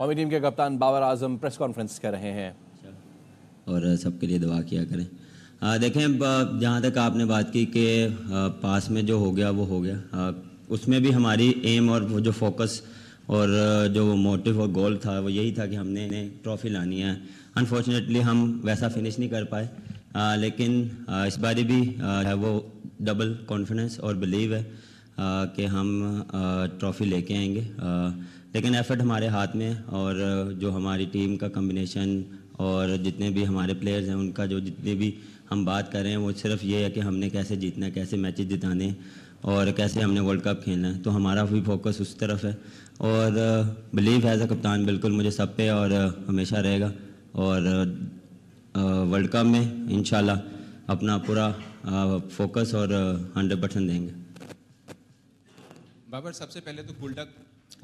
कौमी टीम के कप्तान बाबर आजम प्रेस कॉन्फ्रेंस कर रहे हैं और सबके लिए दुआ किया करें। देखें, जहाँ तक आपने बात की कि पास में जो हो गया वो हो गया, उसमें भी हमारी एम और वो जो फोकस और जो मोटिव और गोल था वो यही था कि हमने ट्रॉफ़ी लानी है। अनफॉर्चुनेटली हम वैसा फिनिश नहीं कर पाए, लेकिन इस बारी भी है वो डबल कॉन्फिडेंस और बिलीव है कि हम ट्रॉफ़ी लेके आएंगे। लेकिन एफर्ट हमारे हाथ में है और जो हमारी टीम का कम्बिनेशन और जितने भी हमारे प्लेयर्स हैं उनका जो जितने भी हम बात कर रहे हैं वो सिर्फ ये है कि हमने कैसे जीतना है, कैसे मैचेस जिताने और कैसे हमने वर्ल्ड कप खेलना है। तो हमारा भी फोकस उस तरफ है और बिलीव एज अ कप्तान बिल्कुल मुझे सब पे और हमेशा रहेगा और वर्ल्ड कप में इंशाल्लाह अपना पूरा फोकस और 100% देंगे। बाबर, सबसे पहले तो गुल्डक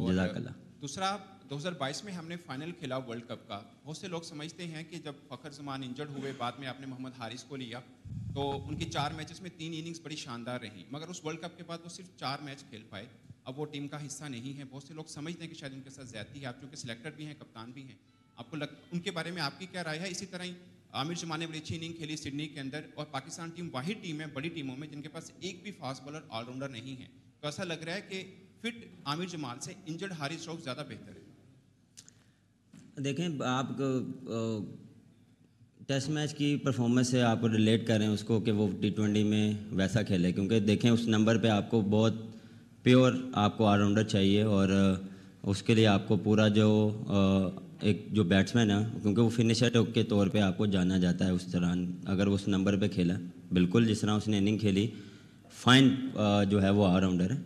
जज़ाकल्लाह। दूसरा 2022 में हमने फाइनल खेला वर्ल्ड कप का। बहुत से लोग समझते हैं कि जब फ़खर जमान इंजर्ड हुए, बाद में आपने मोहम्मद हारिस को लिया, तो उनकी 4 मैचेस में 3 इनिंग्स बड़ी शानदार रही, मगर उस वर्ल्ड कप के बाद वो सिर्फ 4 मैच खेल पाए। अब वो टीम का हिस्सा नहीं है। बहुत से लोग समझते हैं कि शायद उनके साथ ज़्यादती है। आप चूँकि सिलेक्टर भी हैं, कप्तान भी हैं, आपको उनके बारे में आपकी क्या राय है? इसी तरह ही आमिर जमान ने बड़ी अच्छी इनिंग खेली सिडनी के अंदर, और पाकिस्तान टीम वाहिद टीम है बड़ी टीमों में जिनके पास एक भी फास्ट बॉलर ऑलराउंडर नहीं है। तो ऐसा लग रहा है कि फिट आमिर जमाल से इंजर्ड हारिस रऊफ ज़्यादा बेहतर है। देखें, आप टेस्ट मैच की परफॉर्मेंस से आप रिलेट कर रहे हैं उसको कि वो T20 में वैसा खेले, क्योंकि देखें उस नंबर पे आपको बहुत प्योर आपको ऑलराउंडर चाहिए और उसके लिए आपको पूरा जो एक जो बैट्समैन है, क्योंकि वो फिनिशर के तौर पे आपको जाना जाता है उस दौरान, अगर उस नंबर पे खेला बिल्कुल जिस तरह उसने इनिंग खेली फाइन, जो है वो ऑलराउंडर है।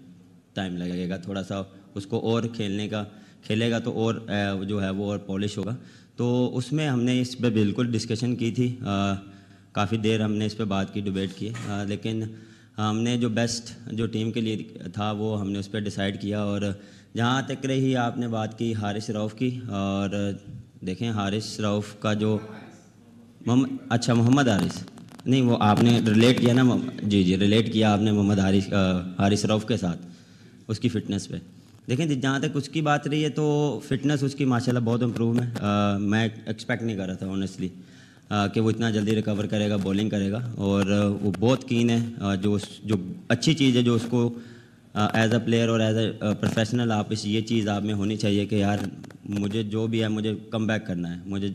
टाइम लगेगा थोड़ा सा उसको और खेलेगा तो और जो है वो और पॉलिश होगा। तो उसमें हमने इस पर बिल्कुल डिस्कशन की थी, काफ़ी देर हमने इस पर बात की, डिबेट की, लेकिन हमने जो बेस्ट जो टीम के लिए था वो हमने उस पर डिसाइड किया। और जहाँ तक रही आपने बात की हारिस रऊफ़ की, और देखें हारिस रऊफ़ का जो मोहम्मद हारिस नहीं, वो आपने रिलेट किया ना, जी रिलेट किया आपने मोहम्मद हारिस रऊफ़ के साथ उसकी फ़िटनेस पे। देखें जहाँ तक उसकी बात रही है तो फ़िटनेस उसकी माशाल्लाह बहुत इम्प्रूव है। मैं एक्सपेक्ट नहीं कर रहा था ऑनेस्टली कि वो इतना जल्दी रिकवर करेगा, बॉलिंग करेगा, और वो बहुत कीन है। जो अच्छी चीज़ है जो उसको एज अ प्लेयर और एज अ प्रोफेशनल आप ये चीज़ आप में होनी चाहिए कि यार मुझे जो भी है मुझे कम बैक करना है, मुझे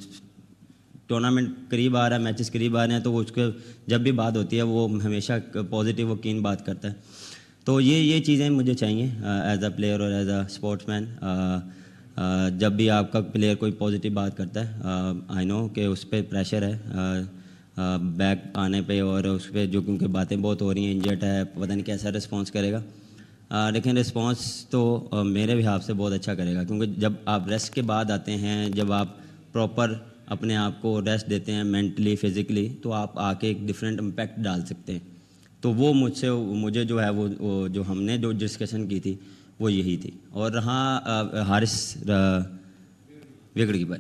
टूर्नामेंट करीब आ रहा है, मैचेस करीब आ रहे हैं, तो उसके जब भी बात होती है वो हमेशा पॉजिटिव और कीन बात करता है। तो ये चीज़ें मुझे चाहिए एज अ प्लेयर और एज अ स्पोर्ट्समैन। जब भी आपका प्लेयर कोई पॉजिटिव बात करता है, आई नो कि उस पर प्रेशर है बैक आने पे, और उस पर जो क्योंकि बातें बहुत हो रही हैं, इंजर्ड है, पता नहीं कैसा रिस्पॉन्स करेगा। लेकिन रिस्पॉन्स तो मेरे भी हाथ से बहुत अच्छा करेगा, क्योंकि जब आप रेस्ट के बाद आते हैं, जब आप प्रॉपर अपने आप को रेस्ट देते हैं मेंटली फिज़िकली, तो आप आके एक डिफरेंट इम्पैक्ट डाल सकते हैं। तो वो मुझे जो है वो जो हमने जो डिस्कशन की थी वो यही थी। और रहा हारिस विकेट कीपर,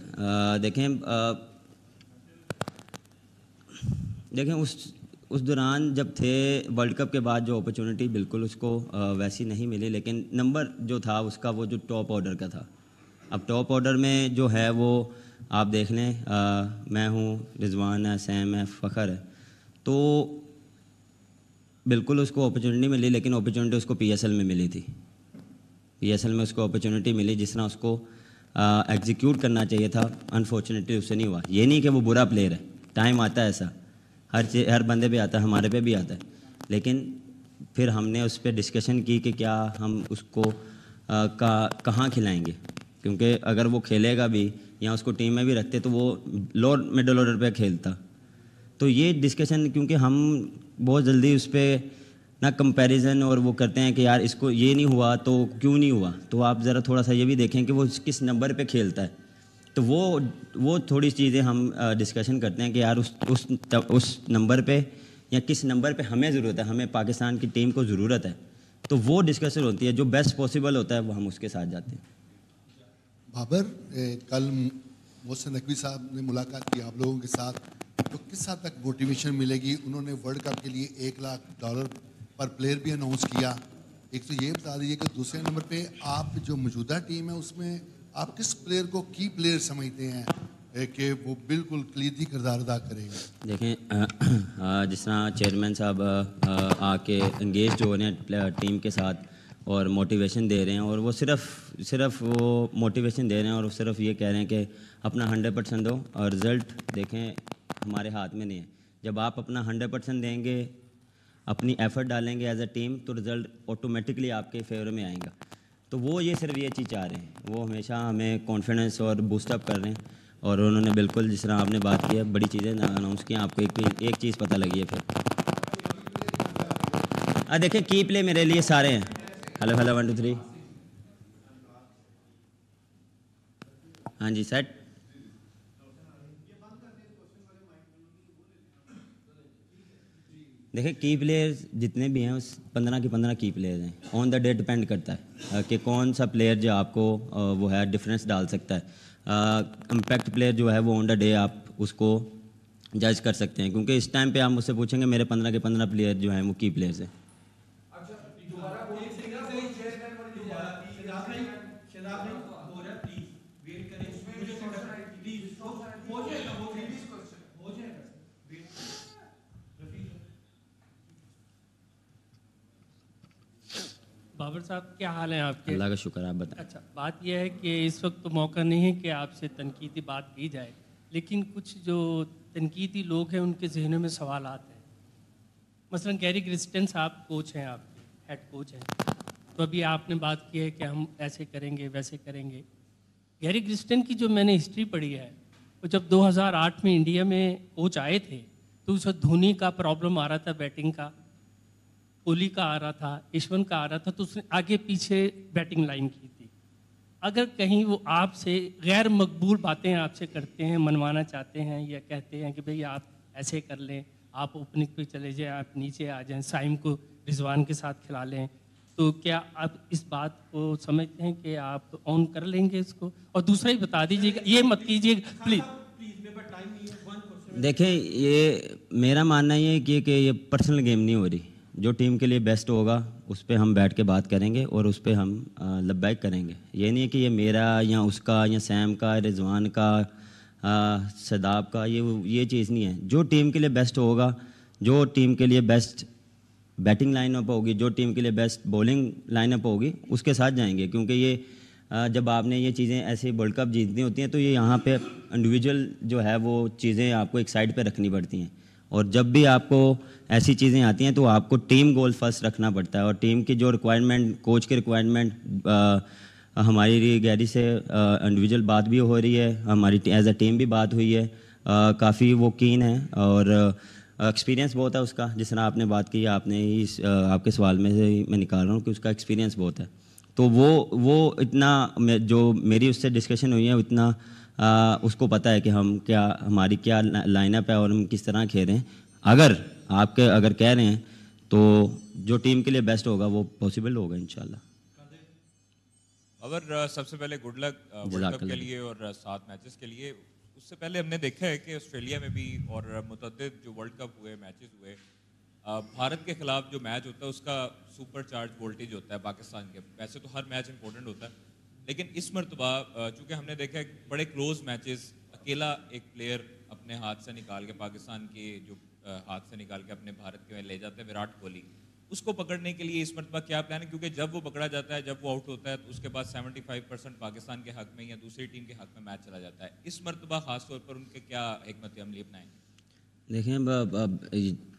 देखें उस दौरान जब थे वर्ल्ड कप के बाद जो अपॉर्चुनिटी बिल्कुल उसको वैसी नहीं मिली, लेकिन नंबर जो था उसका वो जो टॉप ऑर्डर का था। अब टॉप ऑर्डर में जो है वो आप देख लें, मैं हूँ, रिजवान है, सैम है, फ़खर है, तो बिल्कुल उसको अपॉर्चुनिटी मिली, लेकिन अपॉर्चुनिटी उसको PSL में मिली थी। PSL में उसको अपॉर्चुनिटी मिली जिस तरह उसको एग्जीक्यूट करना चाहिए था, अनफॉर्चुनेटली उससे नहीं हुआ। ये नहीं कि वो बुरा प्लेयर है, टाइम आता है ऐसा, हर बंदे पे आता है, हमारे पे भी आता है, लेकिन फिर हमने उस पर डिस्कशन की कि क्या हम उसको कहाँ खिलाएंगे, क्योंकि अगर वो खेलेगा भी या उसको टीम में भी रखते तो वो लोअर मिडल ऑर्डर पे खेलता। तो ये डिस्कशन, क्योंकि हम बहुत जल्दी उस पर ना कंपैरिजन और वो करते हैं कि यार इसको ये नहीं हुआ तो क्यों नहीं हुआ, तो आप ज़रा थोड़ा सा ये भी देखें कि वो किस नंबर पे खेलता है। तो वो थोड़ी चीज़ें हम डिस्कशन करते हैं कि यार उस नंबर पे या किस नंबर पे हमें ज़रूरत है, हमें पाकिस्तान की टीम को ज़रूरत है, तो वो डिस्कशन होती है। जो बेस्ट पॉसिबल होता है वो हम उसके साथ जाते हैं। बाबर, कल मोहसिन नकवी साहब ने मुलाकात की आप लोगों के साथ, तो किस हद तक मोटिवेशन मिलेगी? उन्होंने वर्ल्ड कप के लिए $1 लाख पर प्लेयर भी अनाउंस किया। एक तो ये बता दीजिए कि दूसरे नंबर पे आप जो मौजूदा टीम है उसमें आप किस प्लेयर को की प्लेयर समझते हैं कि वो बिल्कुल कलीदी किरदार अदा करेगा? देखें जिस तरह चेयरमैन साहब आके इंगेज हो रहे हैं टीम के साथ और मोटिवेशन दे रहे हैं, और वो सिर्फ वो मोटिवेशन दे रहे हैं और सिर्फ ये कह रहे हैं कि अपना 100% दो, और रिज़ल्ट देखें हमारे हाथ में नहीं है। जब आप अपना 100% देंगे, अपनी एफर्ट डालेंगे एज अ टीम, तो रिज़ल्ट ऑटोमेटिकली आपके फेवर में आएगा। तो वो ये सिर्फ ये चीज़ चाह रहे हैं, वो हमेशा हमें कॉन्फिडेंस और बूस्टअप कर रहे हैं, और उन्होंने बिल्कुल जिस तरह आपने बात की है, बड़ी चीज़ें अनाउंस की, आपको एक चीज़ पता लगी है फिर। देखें की प्ले मेरे लिए सारे हैं। हेलो 1 2 3। हाँ जी सेट। देखिए की प्लेयर्स जितने भी हैं उस 15 के 15 की प्लेयर्स हैं। ऑन द डे डिपेंड करता है कि कौन सा प्लेयर जो आपको वो है डिफरेंस डाल सकता है। इम्पैक्ट प्लेयर जो है वो ऑन द डे आप उसको जज कर सकते हैं, क्योंकि इस टाइम पे आप मुझसे पूछेंगे मेरे 15 के 15 प्लेयर जो हैं वो की प्लेयर्स हैं। बाबर साहब क्या हाल है आपके? अल्लाह का शुक्र, आप बताएं। अच्छा, बात यह है कि इस वक्त तो मौका नहीं है कि आपसे तनकीदी बात की जाए, लेकिन कुछ जो तनकीदी लोग हैं उनके जहनों में सवाल आते हैं। मसलन गैरी ग्रिस्टन साहब कोच हैं, आपके हेड कोच हैं, तो अभी आपने बात की है कि हम ऐसे करेंगे वैसे करेंगे। गैरी ग्रिस्टन की जो मैंने हिस्ट्री पढ़ी है, वो जब 2008 में इंडिया में कोच आए थे तो उस वक्त धोनी का प्रॉब्लम आ रहा था, बैटिंग का, कोहली का आ रहा था, यशवंत का आ रहा था, तो उसने आगे पीछे बैटिंग लाइन की थी। अगर कहीं वो आपसे गैर मकबूल बातें आपसे करते हैं, मनवाना चाहते हैं या कहते हैं कि भाई आप ऐसे कर लें, आप ओपनिंग पे चले जाएं, आप नीचे आ जाएं, साइम को रिजवान के साथ खिला लें, तो क्या आप इस बात को समझते हैं कि आप ऑन कर लेंगे इसको? और दूसरा ही बता दीजिएगा, ये मत कीजिएगा प्लीज़। देखें ये मेरा मानना ये है कि ये पर्सनल गेम नहीं हो रही। जो टीम के लिए बेस्ट होगा उस पर हम बैठ के बात करेंगे और उस पर हम लब्बैक करेंगे। ये नहीं है कि ये मेरा या उसका या सैम का, रिजवान का, सदाब का, ये चीज़ नहीं है। जो टीम के लिए बेस्ट होगा, जो टीम के लिए बेस्ट बैटिंग लाइनअप होगी, जो टीम के लिए बेस्ट बॉलिंग लाइनअप होगी, उसके साथ जाएंगे। क्योंकि ये जब आपने ये चीज़ें ऐसे वर्ल्ड कप जीतनी होती हैं तो ये यहाँ पे इंडिविजुअल जो है वो चीज़ें आपको एक साइड पे रखनी पड़ती हैं, और जब भी आपको ऐसी चीज़ें आती हैं तो आपको टीम गोल फर्स्ट रखना पड़ता है। और टीम की जो रिक्वायरमेंट, कोच की रिक्वायरमेंट, हमारी गैरी से इंडिविजुअल बात भी हो रही है, हमारी एज अ टीम भी बात हुई है, काफ़ी वो कीन है और एक्सपीरियंस बहुत है उसका। जिस तरह आपने बात की, आपने इस आपके सवाल में से मैं निकाल रहा हूँ कि उसका एक्सपीरियंस बहुत है, तो वो इतना जो मेरी उससे डिस्कशन हुई है उतना उसको पता है कि हम क्या, हमारी क्या लाइनअप है और हम किस तरह खेल रहे हैं। अगर कह रहे हैं तो जो टीम के लिए बेस्ट होगा वो पॉसिबल होगा इंशाल्लाह। और सबसे पहले गुड लक वर्ल्ड कप के लिए और 7 मैचेस के लिए। उससे पहले हमने देखा है कि ऑस्ट्रेलिया में भी और मुतअद्दिद जो वर्ल्ड कप हुए, मैचेस हुए, भारत के खिलाफ जो मैच होता है उसका सुपर चार्ज वोल्टेज होता है पाकिस्तान के। वैसे तो हर मैच इंपॉर्टेंट होता है, लेकिन इस मरतबा चूँकि हमने देखा है बड़े क्लोज मैचेस, अकेला एक प्लेयर अपने हाथ से निकाल के, पाकिस्तान के जो हाथ से निकाल के अपने भारत के में ले जाते हैं, विराट कोहली, उसको पकड़ने के लिए इस मरतबा क्या प्लान है? क्योंकि जब वो पकड़ा जाता है, जब वो आउट होता है, तो उसके बाद 75% पाकिस्तान के हक में या दूसरी टीम के हक में मैच चला जाता है। इस मरतबा ख़ासतौर पर उनके क्या हिकमत अमली अपनाएंगे? देखें,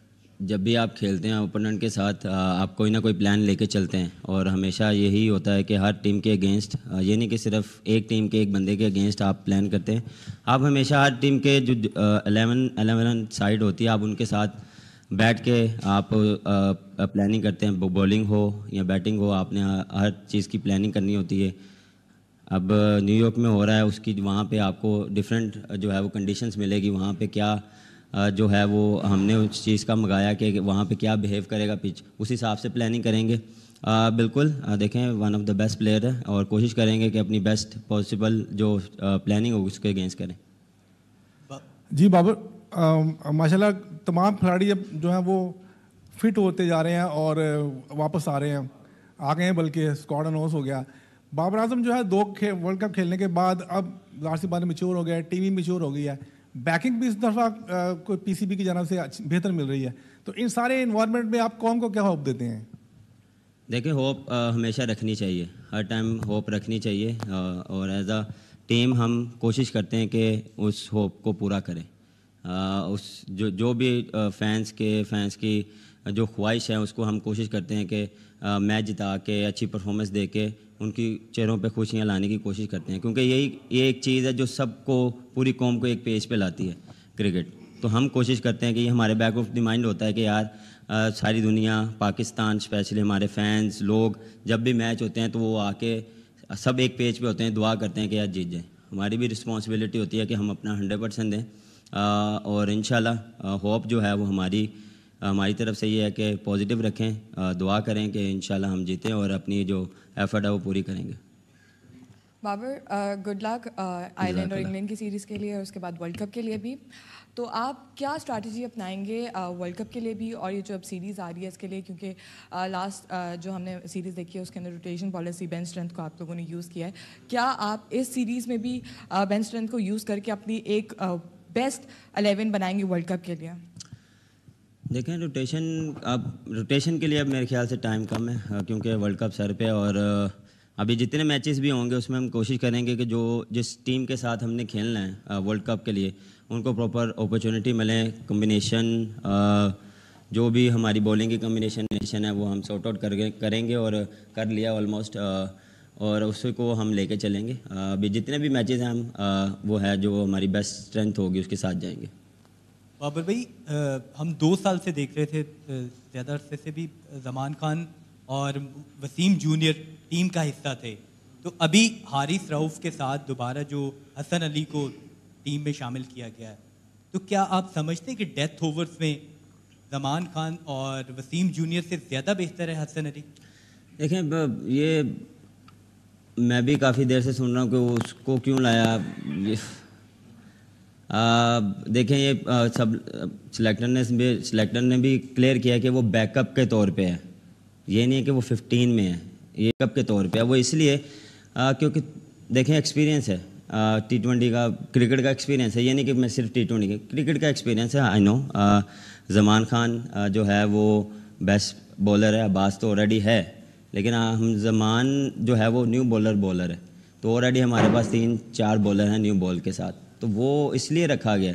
जब भी आप खेलते हैं ओपोनेंट के साथ, आप कोई ना कोई प्लान लेके चलते हैं, और हमेशा यही होता है कि हर टीम के अगेंस्ट, ये नहीं कि सिर्फ एक टीम के एक बंदे के अगेंस्ट आप प्लान करते हैं। आप हमेशा हर टीम के जो 11 साइड होती है, आप उनके साथ बैठ के आप प्लानिंग करते हैं। बॉलिंग हो या बैटिंग हो, आपने हर चीज़ की प्लानिंग करनी होती है। अब न्यूयॉर्क में हो रहा है, उसकी वहाँ पे आपको डिफरेंट जो है वो कंडीशंस मिलेगी। वहाँ पे क्या जो है वो हमने उस चीज़ का मंगाया कि वहाँ पे क्या बिहेव करेगा पिच, उस हिसाब से प्लानिंग करेंगे। बिल्कुल देखें, one of the best player है और कोशिश करेंगे कि अपनी बेस्ट पॉसिबल जो प्लानिंग हो उसके अगेंस्ट करें। जी बाबर, माशाल्लाह तमाम खिलाड़ी अब जो हैं वो फिट होते जा रहे हैं और वापस आ रहे हैं, आ गए हैं, बल्कि स्क्वाड अनाउंस हो गया। बाबर आजम जो है वर्ल्ड कप खेलने के बाद अब लास्ट बार मैच्योर हो गया है, टीम मैच्योर हो गई है, बैकिंग भी इस दफ़ा कोई पीसीबी की जानब से बेहतर मिल रही है, तो इन सारे इन्वायरमेंट में आप कौन को क्या होप देते हैं? देखिए होप हमेशा रखनी चाहिए, हर टाइम होप रखनी चाहिए, और एज अ टीम हम कोशिश करते हैं कि उस होप को पूरा करें। उस जो भी फैंस की जो ख्वाहिश है उसको हम कोशिश करते हैं कि मैच जिता के अच्छी परफॉर्मेंस दे के उनकी चेहरों पे खुशियां लाने की कोशिश करते हैं, क्योंकि ये एक चीज़ है जो सबको, पूरी कौम को एक पेज पे लाती है क्रिकेट। तो हम कोशिश करते हैं कि ये हमारे बैक ऑफ द माइंड होता है कि यार सारी दुनिया, पाकिस्तान स्पेशली हमारे फैंस लोग जब भी मैच होते हैं तो वो आके सब एक पेज पे होते हैं, दुआ करते हैं कि यार जीत जाए। हमारी भी रिस्पॉन्सिबिलिटी होती है कि हम अपना 100% दें, और इंशाल्लाह होप जो है वो हमारी तरफ से ये है कि पॉजिटिव रखें, दुआ करें कि इंशाल्लाह हम जीतें और अपनी जो एफर्ट है वो पूरी करेंगे। बाबर, गुड लक आयरलैंड और इंग्लैंड की सीरीज़ के लिए और उसके बाद वर्ल्ड कप के लिए भी। तो आप क्या स्ट्रैटेजी अपनाएंगे वर्ल्ड कप के लिए भी और ये जो अब सीरीज़ आ रही है इसके लिए, क्योंकि लास्ट जो हमने सीरीज़ देखी है उसके अंदर रोटेशन पॉलिसी, बेंच स्ट्रेंथ को आप लोगों ने यूज़ किया है, क्या आप इस सीरीज़ में भी बेंच स्ट्रेंथ को यूज़ करके अपनी एक बेस्ट 11 बनाएंगे वर्ल्ड कप के लिए? देखें रोटेशन के लिए अब मेरे ख्याल से टाइम कम है, क्योंकि वर्ल्ड कप सर पे, और अभी जितने मैचेस भी होंगे उसमें हम कोशिश करेंगे कि जिस टीम के साथ हमने खेलना है वर्ल्ड कप के लिए उनको प्रॉपर अपॉर्चुनिटी मिले, कॉम्बिनेशन जो भी हमारी बॉलिंग की कॉम्बिनेशन है वो हम सॉर्ट आउट करेंगे और कर लिया ऑलमोस्ट, और उसी को हम लेके चलेंगे। अभी जितने भी मैचेस हैं हम वो है जो हमारी बेस्ट स्ट्रेंथ होगी उसके साथ जाएंगे। बाबर भाई, हम 2 साल से देख रहे थे, ज़्यादा अरसे से भी जमान खान और वसीम जूनियर टीम का हिस्सा थे, तो अभी हारिस रऊफ़ के साथ दोबारा जो हसन अली को टीम में शामिल किया गया है, तो क्या आप समझते हैं कि डेथ ओवर्स में जमान खान और वसीम जूनियर से ज़्यादा बेहतर है हसन अली? देखें, ये मैं भी काफ़ी देर से सुन रहा हूँ कि उसको क्यों लाया। देखें, ये सब सिलेक्टर ने भी क्लियर किया कि वो बैकअप के तौर पे है, ये नहीं है कि वो 15 में है, ये बैकअप के तौर पे है। वो इसलिए क्योंकि देखें एक्सपीरियंस है, T20 का, क्रिकेट का एक्सपीरियंस है, ये नहीं कि मैं सिर्फ T20 का, क्रिकेट का एक्सपीरियंस है। आई नो जमान खान जो है वो बेस्ट बॉलर है, अब्बास तो ऑलरेडी है, लेकिन हम जमान जो है वो न्यू बॉलर है, तो ऑलरेडी हमारे पास 3-4 बॉलर हैं न्यू बॉल के साथ, तो वो इसलिए रखा गया।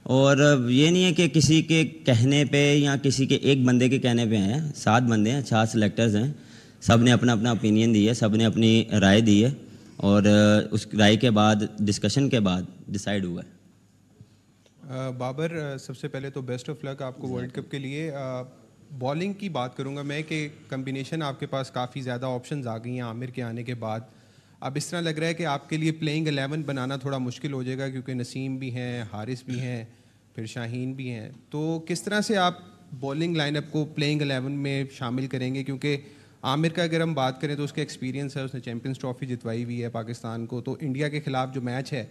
और ये नहीं है कि किसी के कहने पे या किसी के एक बंदे के कहने पे हैं, 7 बंदे हैं, 4 सिलेक्टर्स हैं, सब ने अपना अपना ओपिनियन दी है, सब ने अपनी राय दी है, और उस राय के बाद, डिस्कशन के बाद डिसाइड हुआ है। बाबर, सबसे पहले तो बेस्ट ऑफ लक आपको वर्ल्ड कप के लिए। बॉलिंग की बात करूंगा मैं कि कम्बिनेशन आपके पास काफ़ी ज़्यादा ऑप्शंस आ गई हैं आमिर के आने के बाद। अब इस तरह लग रहा है कि आपके लिए प्लेइंग 11 बनाना थोड़ा मुश्किल हो जाएगा, क्योंकि नसीम भी हैं, हारिस भी हैं, फिर शाहीन भी हैं, तो किस तरह से आप बॉलिंग लाइनअप को प्लेइंग 11 में शामिल करेंगे? क्योंकि आमिर का अगर हम बात करें तो उसका एक्सपीरियंस है, उसने चैम्पियंस ट्रॉफी जितवाई हुई है पाकिस्तान को, तो इंडिया के ख़िलाफ़ जो मैच है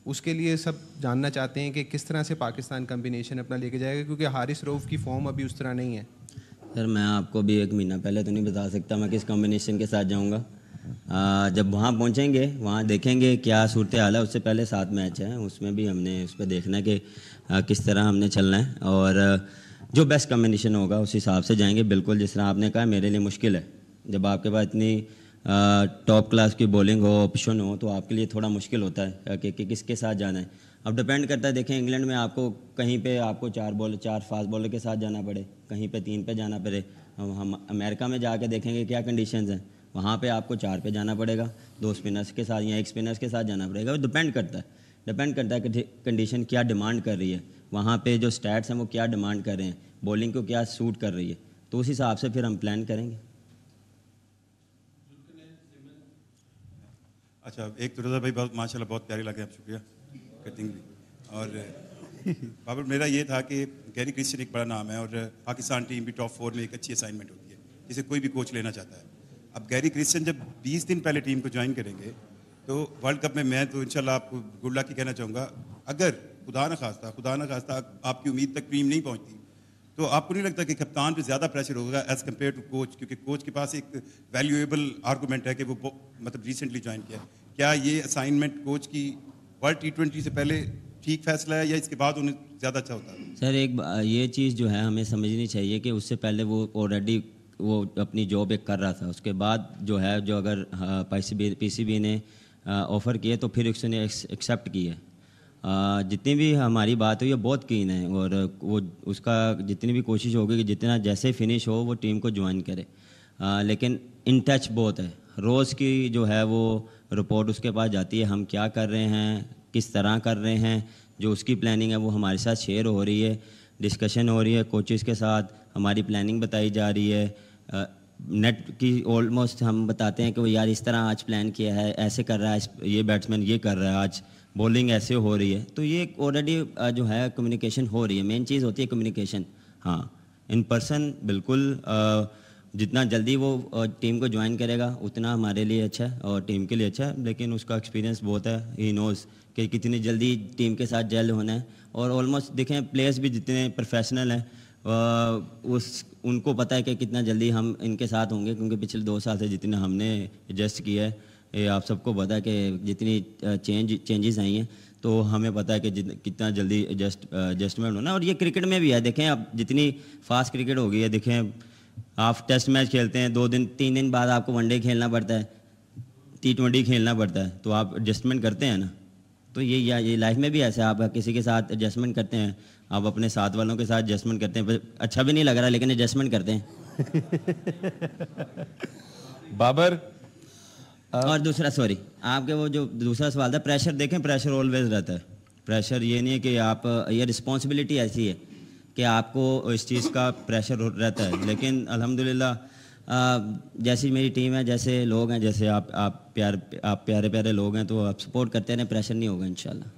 उसके लिए सब जानना चाहते हैं कि किस तरह से पाकिस्तान कम्बिनेशन अपना लेके जाएगा, क्योंकि हारिस रऊफ़ की फॉर्म अभी उस तरह नहीं है। सर, मैं आपको भी 1 महीना पहले तो नहीं बता सकता मैं किस कॉम्बिनेशन के साथ जाऊंगा। जब वहाँ पहुँचेंगे वहाँ देखेंगे क्या सूरत हाल है। उससे पहले 7 मैच हैं, उसमें भी हमने उस पर देखना है कि किस तरह हमने चलना है, और जो बेस्ट कॉम्बिनेशन होगा उस हिसाब से जाएंगे। बिल्कुल जिस तरह आपने कहा, मेरे लिए मुश्किल है, जब आपके पास इतनी टॉप क्लास की बॉलिंग हो, ऑप्शन हो, तो आपके लिए थोड़ा मुश्किल होता है कि किसके साथ जाना है। अब डिपेंड करता है, देखें इंग्लैंड में आपको कहीं पे आपको 4 फास्ट बॉलर के साथ जाना पड़े, कहीं पे 3 पे जाना पड़े। हम अमेरिका में जाके देखेंगे क्या कंडीशंस हैं, वहाँ पे आपको 4 पे जाना पड़ेगा, 2 स्पिनर्स के साथ या 1 स्पिनर्स के साथ जाना पड़ेगा। डिपेंड करता है कि कंडीशन क्या डिमांड कर रही है, वहाँ पे जो स्टैट्स हैं वो क्या डिमांड कर रहे हैं, बॉलिंग को क्या सूट कर रही है, तो उस हिसाब से फिर हम प्लान करेंगे। अच्छा, एक तो रज़ा भाई बहुत माशाल्लाह बहुत प्यारी लगे, आप शुक्रिया कटिंग भी। और बाबर, मेरा ये था कि गैरी क्रिस्टियन एक बड़ा नाम है और पाकिस्तान टीम भी टॉप 4 में एक अच्छी असाइनमेंट होती है, जिसे कोई भी कोच लेना चाहता है। अब गैरी क्रिस्टियन जब 20 दिन पहले टीम को ज्वाइन करेंगे तो वर्ल्ड कप में मैं तो इंशाल्लाह आपको गुड लक ही कहना चाहूँगा। अगर खुदा न खास्ता आपकी उम्मीद तक टीम नहीं पहुँचती तो आपको नहीं लगता कि कप्तान पे ज़्यादा प्रेशर होगा एज़ कम्पेयर टू कोच, क्योंकि कोच के पास एक वैल्यूएबल आर्गूमेंट है कि वो मतलब रिसेंटली ज्वाइन किया। क्या ये असाइनमेंट कोच की वर्ल्ड T20 से पहले ठीक फैसला है या इसके बाद उन्हें ज़्यादा अच्छा होता है? सर ये चीज़ जो है हमें समझनी चाहिए कि उससे पहले वो ऑलरेडी वो अपनी जॉब एक कर रहा था, उसके बाद जो है जो अगर पीसीबी ने ऑफ़र किए तो फिर उसने एक्सेप्ट की है। जितनी भी हमारी बात हुई है बहुत कीन है और वो उसका जितनी भी कोशिश होगी कि जितना जैसे फिनिश हो वो टीम को ज्वाइन करे, लेकिन इन टच बहुत है। रोज़ की जो है वो रिपोर्ट उसके पास जाती है, हम क्या कर रहे हैं, किस तरह कर रहे हैं, जो उसकी प्लानिंग है वो हमारे साथ शेयर हो रही है, डिस्कशन हो रही है कोचेज़ के साथ, हमारी प्लानिंग बताई जा रही है। नेट की ऑलमोस्ट हम बताते हैं कि वो यार इस तरह आज प्लान किया है, ऐसे कर रहा है, ये बैट्समैन ये कर रहा है, आज बॉलिंग ऐसे हो रही है। तो ये ऑलरेडी जो है कम्युनिकेशन हो रही है। मेन चीज़ होती है कम्युनिकेशन। हाँ, इन पर्सन बिल्कुल जितना जल्दी वो टीम को ज्वाइन करेगा उतना हमारे लिए अच्छा है और टीम के लिए अच्छा है, लेकिन उसका एक्सपीरियंस बहुत है। ही नोज़ कि कितनी जल्दी टीम के साथ जेल होना है। और ऑलमोस्ट देखें प्लेयर्स भी जितने प्रोफेशनल हैं उनको पता है कि कितना जल्दी हम इनके साथ होंगे, क्योंकि पिछले 2 साल से जितने हमने एडजस्ट किया है, ये आप सबको पता है कि जितनी चेंजेस आई हैं, तो हमें पता है कि कितना जल्दी एडजस्टमेंट होना। और ये क्रिकेट में भी है, देखें अब जितनी फास्ट क्रिकेट हो गई है, देखें आप टेस्ट मैच खेलते हैं 2 दिन 3 दिन बाद आपको वनडे खेलना पड़ता है, T20 खेलना पड़ता है, तो आप एडजस्टमेंट करते हैं ना। तो ये लाइफ में भी ऐसा है, आप किसी के साथ एडजस्टमेंट करते हैं, आप अपने साथ वालों के साथ एडजस्टमेंट करते हैं, अच्छा भी नहीं लग रहा लेकिन एडजस्टमेंट करते हैं। बाबर और दूसरा सॉरी आपके वो जो दूसरा सवाल था, प्रेशर देखें, प्रेशर ऑलवेज रहता है। प्रेशर ये नहीं है कि आप ये रिस्पॉन्सिबिलिटी ऐसी है कि आपको इस चीज़ का प्रेशर रहता है, लेकिन अल्हम्दुलिल्लाह जैसी मेरी टीम है, जैसे लोग हैं, जैसे आप प्यारे प्यारे लोग हैं, तो आप सपोर्ट करते हैं, प्रेशर नहीं होगा इंशाल्लाह।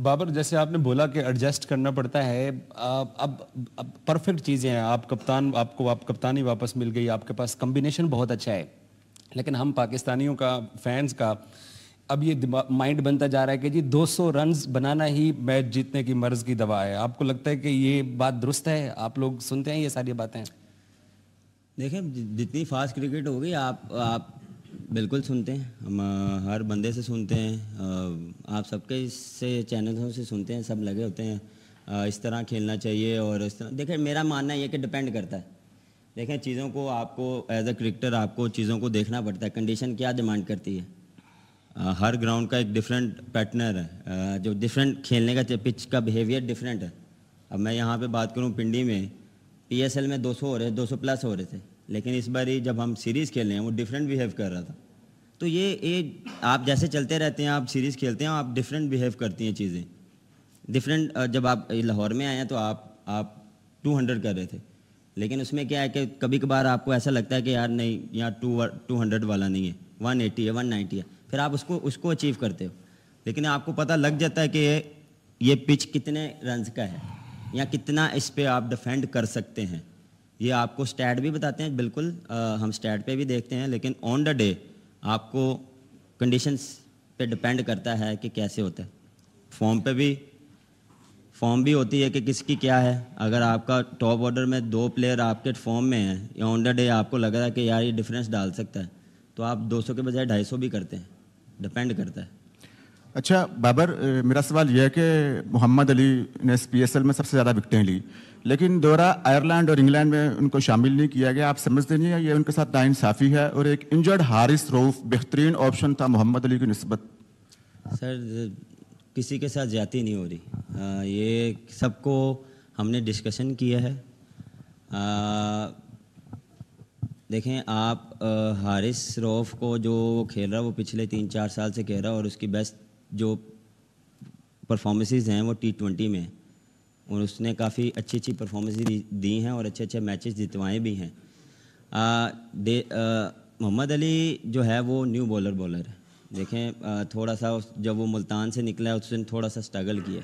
बाबर, जैसे आपने बोला कि एडजस्ट करना पड़ता है, अब परफेक्ट चीज़ें हैं, आप कप्तानी वापस मिल गई, आपके पास कम्बिनेशन बहुत अच्छा है, लेकिन हम पाकिस्तानियों का, फैंस का अब ये माइंड बनता जा रहा है कि जी 200 रन्स बनाना ही मैच जीतने की मर्ज की दवा है। आपको लगता है कि ये बात दुरुस्त है? आप लोग सुनते हैं ये सारी बातें? देखें, जितनी फास्ट क्रिकेट हो गई आप बिल्कुल सुनते हैं, हम हर बंदे से सुनते हैं, आप सबके से चैनलों से सुनते हैं, सब लगे होते हैं इस तरह खेलना चाहिए और इस तरह। देखें, मेरा मानना ये कि डिपेंड करता है। देखें, चीज़ों को आपको एज अ क्रिकेटर आपको चीज़ों को देखना पड़ता है, कंडीशन क्या डिमांड करती है। हर ग्राउंड का एक डिफरेंट पैटर्न है, जो डिफरेंट खेलने का पिच का बिहेवियर डिफरेंट है। अब मैं यहाँ पे बात करूँ, पिंडी में PSL में 200 हो रहे, 200 प्लस हो रहे थे, लेकिन इस बार ही जब हम सीरीज़ खेल रहे हैं वो डिफरेंट बिहेव कर रहा था। तो ये आप जैसे चलते रहते हैं, आप सीरीज़ खेलते हैं, आप डिफरेंट बिहेव करती हैं चीज़ें डिफरेंट। जब आप लाहौर में आए हैं तो आप 200 कर रहे थे, लेकिन उसमें क्या है कि कभी कभार आपको ऐसा लगता है कि यार नहीं, यहाँ 200 वाला नहीं है, 180 है, 190 है, फिर आप उसको अचीव करते हो। लेकिन आपको पता लग जाता है कि ये पिच कितने रन्स का है या कितना इस पे आप डिफेंड कर सकते हैं। ये आपको स्टैट भी बताते हैं, बिल्कुल हम स्टैट पे भी देखते हैं, लेकिन ऑन द डे आपको कंडीशंस पे डिपेंड करता है कि कैसे होता है। फॉर्म भी होती है कि किसकी क्या है। अगर आपका टॉप ऑर्डर में 2 प्लेयर आपके फॉर्म में हैं या ऑन द डे आपको लग रहा है कि यार ये डिफरेंस डाल सकता है, तो आप 200 के बजाय 250 भी करते हैं, डिपेंड करता है। अच्छा बाबर, मेरा सवाल यह है कि मोहम्मद अली ने PSL में सबसे ज़्यादा विकेटें ली, लेकिन दौरा आयरलैंड और इंग्लैंड में उनको शामिल नहीं किया गया। आप समझते नहीं है ये उनके साथ नाइंसाफ़ी है? और एक इंजर्ड हारिस रऊफ बेहतरीन ऑप्शन था मोहम्मद अली की निस्बत। सर, किसी के साथ ज्यादती नहीं हो रही, ये सबको हमने डिस्कशन किया है। देखें आप, हारिस रऊफ को जो खेल रहा है वो पिछले 3-4 साल से खेल रहा है और उसकी बेस्ट जो परफॉर्मेंसेस हैं वो T20 में, और उसने काफ़ी अच्छी परफॉर्मेंसेस दी हैं और अच्छे मैचेस जितवाए भी हैं। मोहम्मद अली जो है वो न्यू बॉलर है। देखें, थोड़ा सा जब वो मुल्तान से निकला है उसने थोड़ा सा स्ट्रगल किया,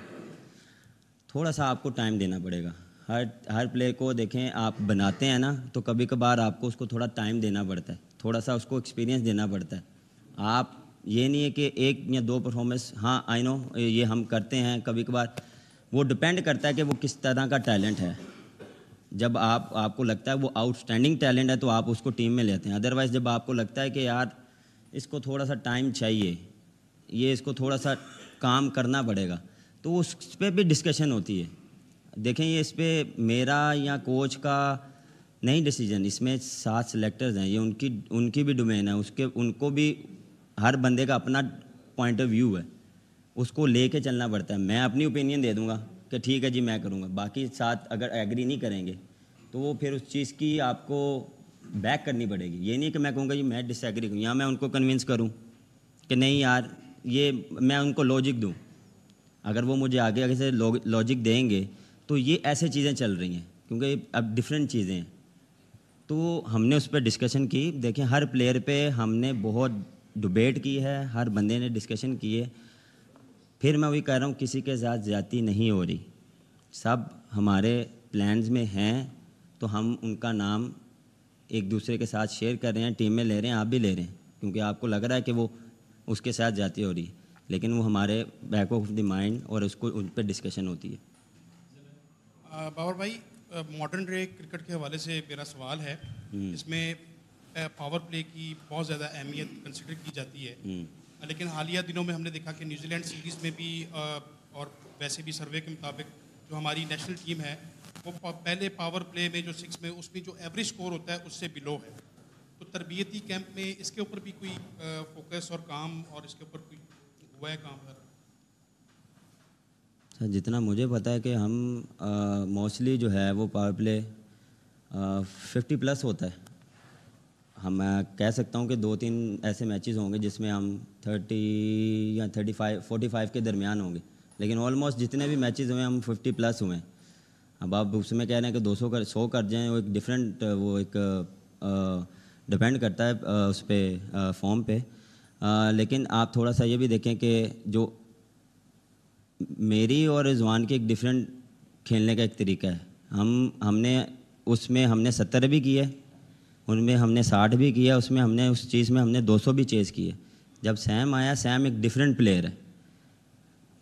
थोड़ा सा आपको टाइम देना पड़ेगा। हर प्लेयर को देखें, आप बनाते हैं ना, तो कभी कभार आपको उसको थोड़ा टाइम देना पड़ता है, थोड़ा सा उसको एक्सपीरियंस देना पड़ता है। आप ये नहीं है कि 1 या 2 परफॉर्मेंस, हाँ आई नो ये हम करते हैं कभी कभार, वो डिपेंड करता है कि वो किस तरह का टैलेंट है। जब आपको लगता है वो आउटस्टैंडिंग टैलेंट है तो आप उसको टीम में लेते हैं। अदरवाइज़ जब आपको लगता है कि यार इसको थोड़ा सा टाइम चाहिए, ये इसको थोड़ा सा काम करना पड़ेगा, तो उस पर भी डिस्कशन होती है। देखें, ये इस पर मेरा या कोच का नहीं डिसीजन, इसमें 7 सेलेक्टर्स हैं, ये उनकी भी डोमेन है, उनको भी हर बंदे का अपना पॉइंट ऑफ व्यू है, उसको लेके चलना पड़ता है। मैं अपनी ओपिनियन दे दूंगा कि ठीक है जी मैं करूंगा, बाकी 7 अगर एग्री नहीं करेंगे तो वो फिर उस चीज़ की आपको बैक करनी पड़ेगी। ये नहीं कि मैं कहूँगा जी मैं डिसएग्री करूँ या मैं उनको कन्विंस करूँ कि नहीं यार ये, मैं उनको लॉजिक दूँ। अगर वो मुझे आगे आगे से लॉजिक देंगे तो ये ऐसे चीज़ें चल रही हैं, क्योंकि अब डिफरेंट चीज़ें हैं। तो हमने उस पर डिस्कशन की। देखें, हर प्लेयर पे हमने बहुत डिबेट की है, हर बंदे ने डिस्कशन की है। फिर मैं वही कह रहा हूँ, किसी के साथ ज़्यादती नहीं हो रही, सब हमारे प्लान्स में हैं, तो हम उनका नाम एक दूसरे के साथ शेयर कर रहे हैं, टीम में ले रहे हैं, आप भी ले रहे हैं, क्योंकि आपको लग रहा है कि वो उसके साथ ज़्यादती हो रही है, लेकिन वो हमारे बैक ऑफ द माइंड और उसको उन पर डिस्कशन होती है। बाबर भाई, मॉडर्न डे क्रिकेट के हवाले से मेरा सवाल है, इसमें पावर प्ले की बहुत ज़्यादा अहमियत कंसिडर की जाती है, लेकिन हालिया दिनों में हमने देखा कि न्यूजीलैंड सीरीज़ में भी और वैसे भी सर्वे के मुताबिक जो हमारी नेशनल टीम है वो पहले पावर प्ले में जो 6 में उसमें जो एवरेज स्कोर होता है उससे बिलो है। तो तरबियती कैंप में इसके ऊपर भी कोई फोकस और काम और इसके ऊपर कोई हुआ है काम? सर, जितना मुझे पता है कि हम मोस्टली जो है वो पावर प्ले 50+ होता है। हम कह सकता हूँ कि 2-3 ऐसे मैचेस होंगे जिसमें हम 30 या 45 के दरमियान होंगे, लेकिन ऑलमोस्ट जितने भी मैचेस हुए हम 50+ हुए हैं। अब आप उसमें कह रहे हैं कि 100 कर जाएं, वो एक डिफरेंट, वो एक डिपेंड करता है उस पर फॉर्म पे। लेकिन आप थोड़ा सा ये भी देखें कि जो मेरी और रिजवान की एक डिफरेंट खेलने का एक तरीका है। हमने 70 भी किए, उनमें हमने 60 भी किया, उसमें हमने उस चीज़ में हमने 200 भी चेज़ किए। जब सैम आया, सैम एक डिफरेंट प्लेयर है,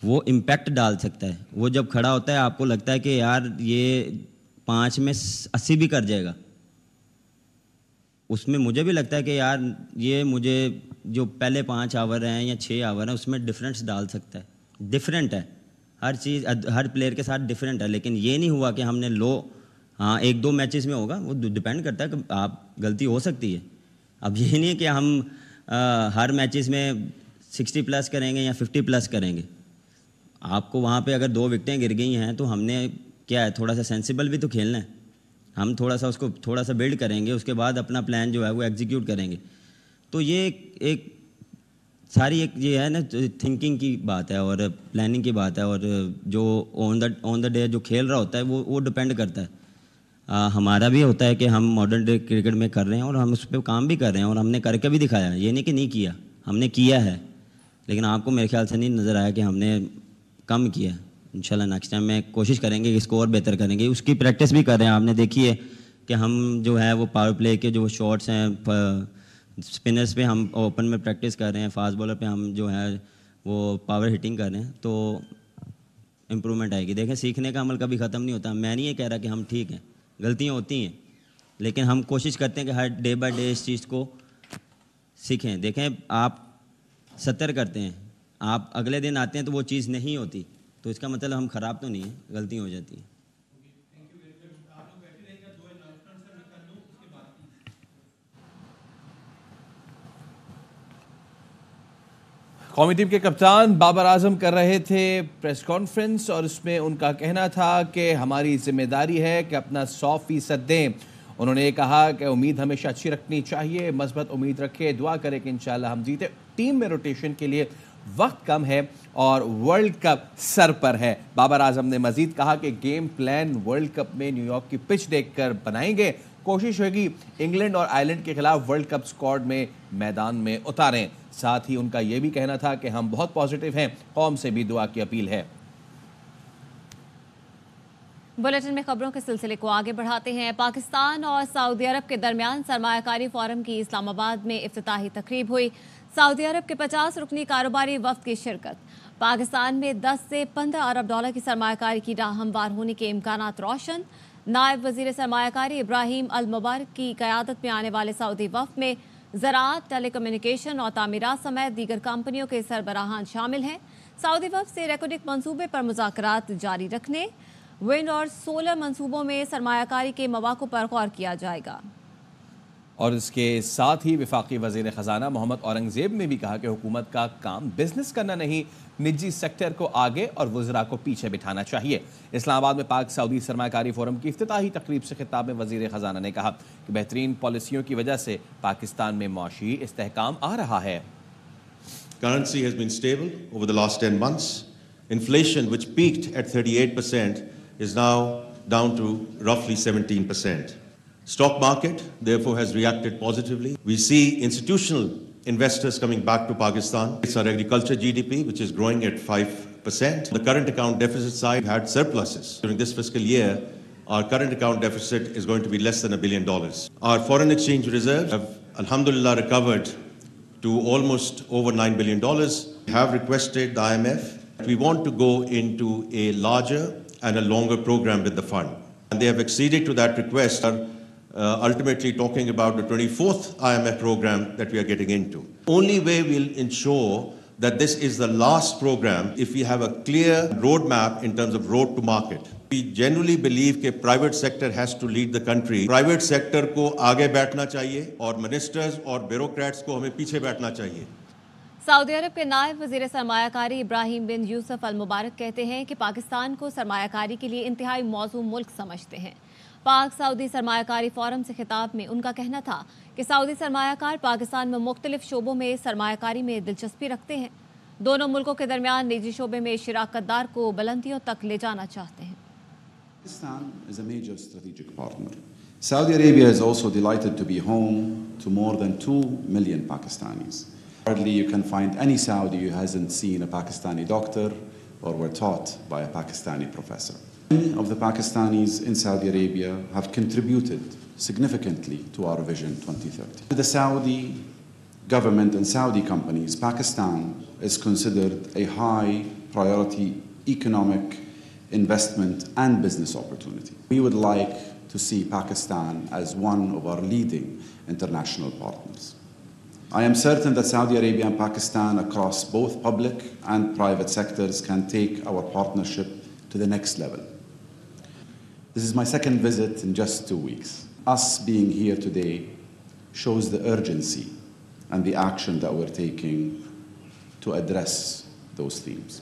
वो इम्पैक्ट डाल सकता है। वो जब खड़ा होता है आपको लगता है कि यार ये 5 में 80 भी कर जाएगा। उसमें मुझे भी लगता है कि यार ये मुझे जो पहले 5 ओवर हैं या 6 ओवर हैं उसमें डिफरेंस डाल सकता है। डिफरेंट है हर चीज़, हर प्लेयर के साथ डिफरेंट है। लेकिन ये नहीं हुआ कि हमने हाँ 1-2 मैचेस में होगा, वो डिपेंड करता है कि आप गलती हो सकती है। अब ये नहीं है कि हम हर मैचेस में 60+ करेंगे या 50+ करेंगे। आपको वहाँ पे अगर 2 विकेटें गिर गई हैं तो हमने क्या है, थोड़ा सा सेंसिबल भी तो खेलना है। हम थोड़ा सा उसको थोड़ा सा बिल्ड करेंगे, उसके बाद अपना प्लान जो है वो एग्जीक्यूट करेंगे। तो ये एक सारी एक ये है ना थिंकिंग की बात है और प्लानिंग की बात है, और जो ऑन द डे जो खेल रहा होता है वो डिपेंड करता है। हमारा भी होता है कि हम मॉडर्न डे क्रिकेट में कर रहे हैं और हम उस पर काम भी कर रहे हैं और हमने करके भी दिखाया। ये नहीं कि नहीं किया, हमने किया है, लेकिन आपको मेरे ख्याल से नहीं नज़र आया कि हमने कम किया। इंशाल्लाह नेक्स्ट टाइम में कोशिश करेंगे कि स्कोर बेहतर करेंगे। उसकी प्रैक्टिस भी कर रहे हैं। आपने देखी है कि हम जो है वो पावर प्ले के जो शॉट्स हैं, स्पिनर्स पे हम ओपन में प्रैक्टिस कर रहे हैं, फास्ट बॉलर पे हम जो है वो पावर हिटिंग कर रहे हैं, तो इम्प्रूवमेंट आएगी। देखें, सीखने का अमल कभी ख़त्म नहीं होता। मैं नहीं ये कह रहा कि हम ठीक हैं, गलतियाँ होती हैं, लेकिन हम कोशिश करते हैं कि हर डे बाय डे इस चीज़ को सीखें। देखें, आप 70 करते हैं, आप अगले दिन आते हैं तो वो चीज़ नहीं होती, तो इसका मतलब हम ख़राब तो नहीं है, गलती हो जाती है। कौमी टीम के कप्तान बाबर आजम कर रहे थे प्रेस कॉन्फ्रेंस और उसमें उनका कहना था कि हमारी जिम्मेदारी है कि अपना 100% दें। उन्होंने कहा कि उम्मीद हमेशा अच्छी रखनी चाहिए, मस्बत उम्मीद रखे, दुआ करें कि इंशाल्लाह हम जीते। टीम में रोटेशन के लिए वक्त कम है और वर्ल्ड कप सर पर है। बाबर आजम ने मजीद कहा कि गेम प्लान वर्ल्ड कप में न्यूयॉर्क की पिच देखकर बनाएंगे। कोशिश होगी इंग्लैंड और आयरलैंड के खिलाफ वर्ल्ड कप स्क्वाड में मैदान में उतारें। साथ ही उनका यह भी कहना था कि हम बहुत पॉजिटिव हैं, कौम से भी दुआ की अपील है। बुलेटिन में खबरों के सिलसिले को आगे बढ़ाते हैं। पाकिस्तान और सऊदी अरब के दरमियान सरमायाकारी फोरम की इस्लामाबाद में इफ्तिताही तकरीब हुई। सऊदी अरब के 50 रुकनी कारोबारी वफ्द की शिरकत। पाकिस्तान में 10 से 15 अरब डॉलर की सरमायाकारी की राह हमवार होने के इम्कानात रोशन। नायब वजीर सरमायाकारी इब्राहिम अल मुबारक की क़यादत में आने वाले सऊदी वफ्द में ज़राअत, टेलीकम्युनिकेशन और तामीरात समेत दीगर कंपनियों के सरबराहान शामिल हैं। सऊदी वफ्द से रेकोडिक मंसूबे पर मुज़ाकरात जारी रखने, विंड और सोलर मंसूबों में सरमायाकारी के मौक़ों पर गौर किया जाएगा। और इसके साथ ही वफाकी वज़ीर ख़जाना मोहम्मद औरंगज़ेब ने भी कहा कि हुकूमत का काम बिजनेस करना नहीं, निजी सेक्टर को आगे और वज़रा को पीछे बिठाना चाहिए। इस्लामाबाद में पाक सऊदी सरमायाकारी फोरम की इफ्तिताही तकरीब से खिताब में वज़ीर ख़जाना ने कहा कि बेहतरीन पॉलिसियों की वजह से पाकिस्तान में मौशी इस्तेहकाम आ रहा है। Currency has been stable over the last 10 months. Inflation, which peaked at 38%, is now down to roughly 17%. Stock market, therefore, has reacted positively. We see institutional investors coming back to Pakistan. It's our agriculture GDP, which is growing at 5%. The current account deficit side had surpluses. During this fiscal year, our current account deficit is going to be less than $1 billion. Our foreign exchange reserves have, alhamdulillah, recovered to almost over $9 billion. We have requested the IMF. We want to go into a larger and a longer program with the fund. And they have acceded to that request. Ultimately talking about the 24th IMF program that we are getting into. Only way we'll ensure that this is the last program if we have a clear roadmap in terms of road to market. We genuinely believe that private sector has to lead the country. Private sector को आगे बैठना चाहिए और ministers और bureaucrats को हमें पीछे बैठना चाहिए। सऊदी अरब के नायब वजीर सरमायाकारी इब्राहिम बिन यूसुफ अल मुबारक कहते हैं कि पाकिस्तान को सरमायाकारी के लिए इंतहाई मौजू मुल्क समझते हैं। पाक सऊदी सरमायाकारी फोरम से खिताब में उनका कहना था कि सऊदी सरमायाकार पाकिस्तान में मुख्तलिफ शोबों में सरमायाकारी में दिलचस्पी रखते हैं। दोनों मुल्कों के दरमियान निजी शोबे में शराकत दार को बुलंदियों तक ले जाना चाहते हैं। Pakistan is a major strategic partner. Saudi Arabia is also delighted to be home to more than 2 million Pakistanis. Hardly you can find any Saudi who hasn't seen a Pakistani doctor or were taught by a Pakistani professor. Many of the Pakistanis in Saudi Arabia have contributed significantly to our Vision 2030. To the Saudi government and Saudi companies, Pakistan is considered a high priority economic investment and business opportunity. We would like to see Pakistan as one of our leading international partners. I am certain that Saudi Arabia and Pakistan across both public and private sectors can take our partnership to the next level. This is my second visit in just 2 weeks. Us being here today shows the urgency and the action that we're taking to address those themes.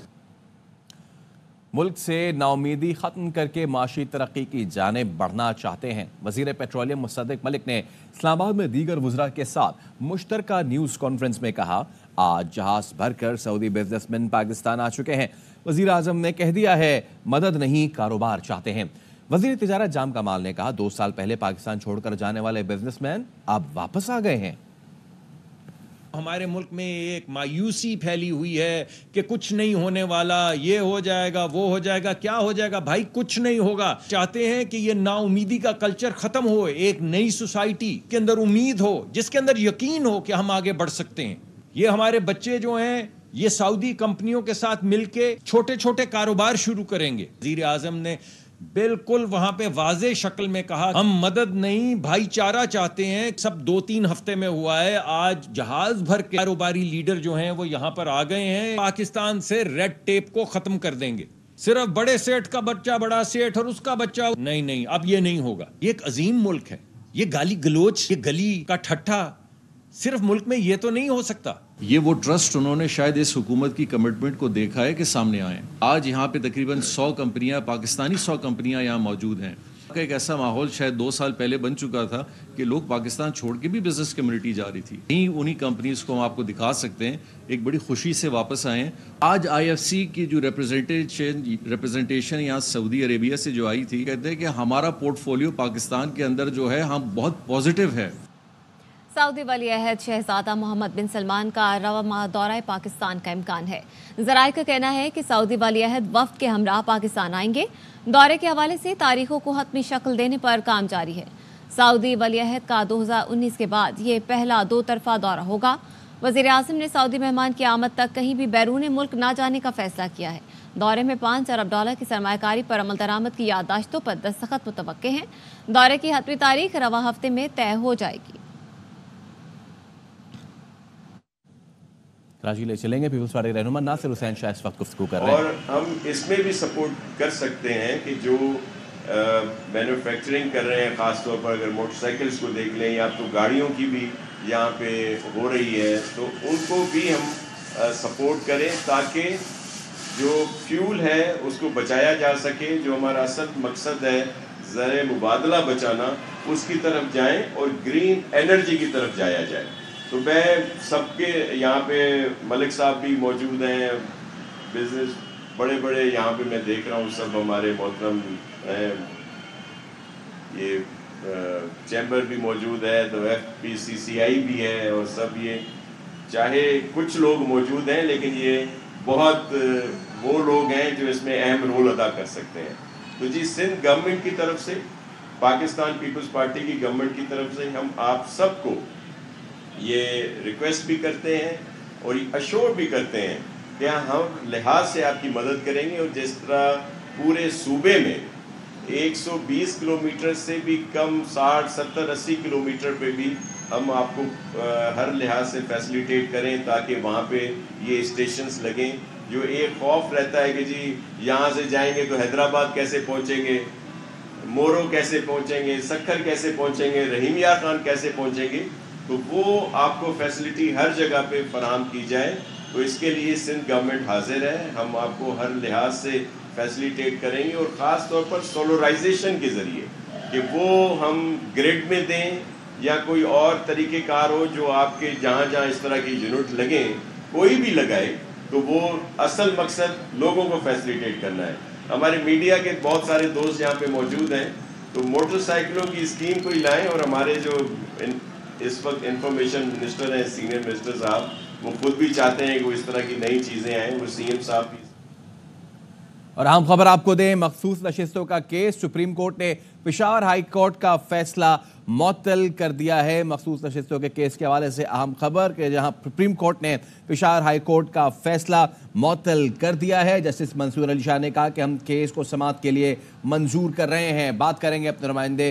मुल्क से नाउमीदी ख़त्म करके माशी तरक्की की जानिब बढ़ना चाहते हैं। वज़ीर पेट्रोलियम मुसद्दिक़ मलिक ने इस्लामाबाद में दीगर वज़रा के साथ मुश्तरका न्यूज़ कॉन्फ्रेंस में कहा, आज जहाज़ भरकर सऊदी बिजनेसमैन पाकिस्तान आ चुके हैं। वज़ीर आज़म ने कह दिया है, मदद नहीं कारोबार चाहते हैं। वज़ीर तिजारत जाम कमाल ने कहा, 2 साल पहले पाकिस्तान छोड़कर जाने वाले बिजनेसमैन अब वापस आ गए हैं। हमारे मुल्क में एक मायूसी फैली हुई है कि कुछ नहीं होने वाला, ये हो जाएगा, वो हो जाएगा। क्या हो जाएगा भाई? कुछ नहीं होगा। चाहते हैं कि ये नाउमीदी का कल्चर खत्म हो, एक नई सोसाइटी के अंदर उम्मीद हो, जिसके अंदर यकीन हो कि हम आगे बढ़ सकते हैं। ये हमारे बच्चे जो हैं, ये सऊदी कंपनियों के साथ मिलके छोटे छोटे कारोबार शुरू करेंगे। वज़ीर आज़म ने बिल्कुल वहां पे वाज़े शक्ल में कहा, हम मदद नहीं भाईचारा चाहते हैं। सब 2-3 हफ्ते में हुआ है। आज जहाज भर के कारोबारी लीडर जो हैं वो यहाँ पर आ गए हैं। पाकिस्तान से रेड टेप को खत्म कर देंगे। सिर्फ बड़े सेठ का बच्चा बड़ा सेठ और उसका बच्चा नहीं, अब ये नहीं होगा। ये एक अजीम मुल्क है। ये गाली गलोच, ये गली का ठट्ठा सिर्फ मुल्क में ये तो नहीं हो सकता। ये वो ट्रस्ट उन्होंने शायद इस हुकूमत की कमिटमेंट को देखा है कि सामने आए। आज यहाँ पे तकरीबन 100 कंपनियाँ, पाकिस्तानी 100 कंपनियाँ यहाँ मौजूद हैं। एक ऐसा माहौल शायद 2 साल पहले बन चुका था कि लोग पाकिस्तान छोड़ के भी बिजनेस कम्युनिटी जा रही थी। उन्हीं कंपनीज को हम आपको दिखा सकते हैं, एक बड़ी खुशी से वापस आए हैं। आज IFC की जो रिप्रेजेंटेशन यहाँ सऊदी अरेबिया से जो आई थी, कहते हैं कि हमारा पोर्टफोलियो पाकिस्तान के अंदर जो है हम बहुत पॉजिटिव है। सऊदी वली अहद शहजादा मोहम्मद बिन सलमान का रवा माह दौरा पाकिस्तान का इम्कान है। ज़राए का कहना है कि सऊदी वली अहद वफ्द के हमरा पाकिस्तान आएंगे। दौरे के हवाले से तारीखों को हतमी शक्ल देने पर काम जारी है। सऊदी वली अहद का 2019 के बाद ये पहला 2 तरफा दौरा होगा। वज़ीर आज़म ने सऊदी मेहमान की आमद तक कहीं भी बैरून मुल्क ना जाने का फैसला किया है। दौरे में $5 अरब की सरमायाकारी पर अमल दरामद की याददाश्तों पर दस्तखत मुतवक्के हैं। दौरे की हतमी तारीख रवां हफ्ते में तय हो जाएगी। कराची ले चलेंगे पीपल्स पार्टी रहनुमा नासिर हुसैन शाह इस वक्त गुफ्तगू कर रहे हैं। और हम इसमें भी सपोर्ट कर सकते हैं कि जो मैन्युफैक्चरिंग कर रहे हैं, ख़ासतौर पर अगर मोटरसाइकिल्स को देख लें या तो गाड़ियों की भी यहाँ पे हो रही है, तो उनको भी हम सपोर्ट करें ताकि जो फ्यूल है उसको बचाया जा सके। जो हमारा असल मकसद है ज़र मुबादला बचाना, उसकी तरफ जाएं और ग्रीन एनर्जी की तरफ जाया जाए। तो मैं सबके यहाँ पे मलिक साहब भी मौजूद हैं, बिजनेस बड़े बड़े यहाँ पे मैं देख रहा हूँ सब हमारे मोहतरम हैं, ये चैम्बर भी मौजूद है, तो FPCCI भी है और सब ये चाहे कुछ लोग मौजूद हैं, लेकिन ये बहुत वो लोग हैं जो इसमें अहम रोल अदा कर सकते हैं। तो जी सिंध गवर्नमेंट की तरफ से, पाकिस्तान पीपल्स पार्टी की गवर्नमेंट की तरफ से हम आप सबको ये रिक्वेस्ट भी करते हैं और अश्योर भी करते हैं कि हम लिहाज से आपकी मदद करेंगे। और जिस तरह पूरे सूबे में 120 किलोमीटर से भी कम 60, 70, 80 किलोमीटर पे भी हम आपको हर लिहाज से फैसिलिटेट करें ताकि वहाँ पे ये स्टेशंस लगें। जो एक खौफ रहता है कि जी यहाँ से जाएंगे तो हैदराबाद कैसे पहुँचेंगे, मोरो कैसे पहुँचेंगे, सक्खर कैसे पहुँचेंगे, रहीम यार खान कैसे पहुँचेंगे, तो वो आपको फैसिलिटी हर जगह पे फराहम की जाए। तो इसके लिए सिंध गवर्नमेंट हाजिर है, हम आपको हर लिहाज से फैसिलिटेट करेंगे और ख़ास तौर पर सोलराइजेशन के ज़रिए कि वो हम ग्रिड में दें या कोई और तरीक़ेकार हो जो आपके जहाँ जहाँ इस तरह की यूनिट लगें, कोई भी लगाए, तो वो असल मकसद लोगों को फैसिलिटेट करना है। हमारे मीडिया के बहुत सारे दोस्त यहाँ पे मौजूद हैं, तो मोटरसाइकिलों की स्कीम कोई लाएँ और हमारे जो इस वक्त इंफॉर्मेशन मिनिस्टर हैं, सीनियर मिनिस्टर साहब, वो खुद भी चाहते हैं कि वो इस तरह की नई चीज़ें आएँ, वो CM साहब भी। और अहम खबर आपको दें, मखसूस नशिस्तों का केस, सुप्रीम कोर्ट ने पेशावर हाई कोर्ट का फैसला मुअत्तल कर दिया है। मखसूस नशिस्तों के केस के हवाले से अहम खबर कि जहां सुप्रीम कोर्ट ने पेशावर हाई कोर्ट का फैसला मुअत्तल कर दिया है। जस्टिस मंसूर अली शाह ने कहा कि हम केस को समाअत के लिए मंजूर कर रहे हैं। बात करेंगे अपने नुमाइंदे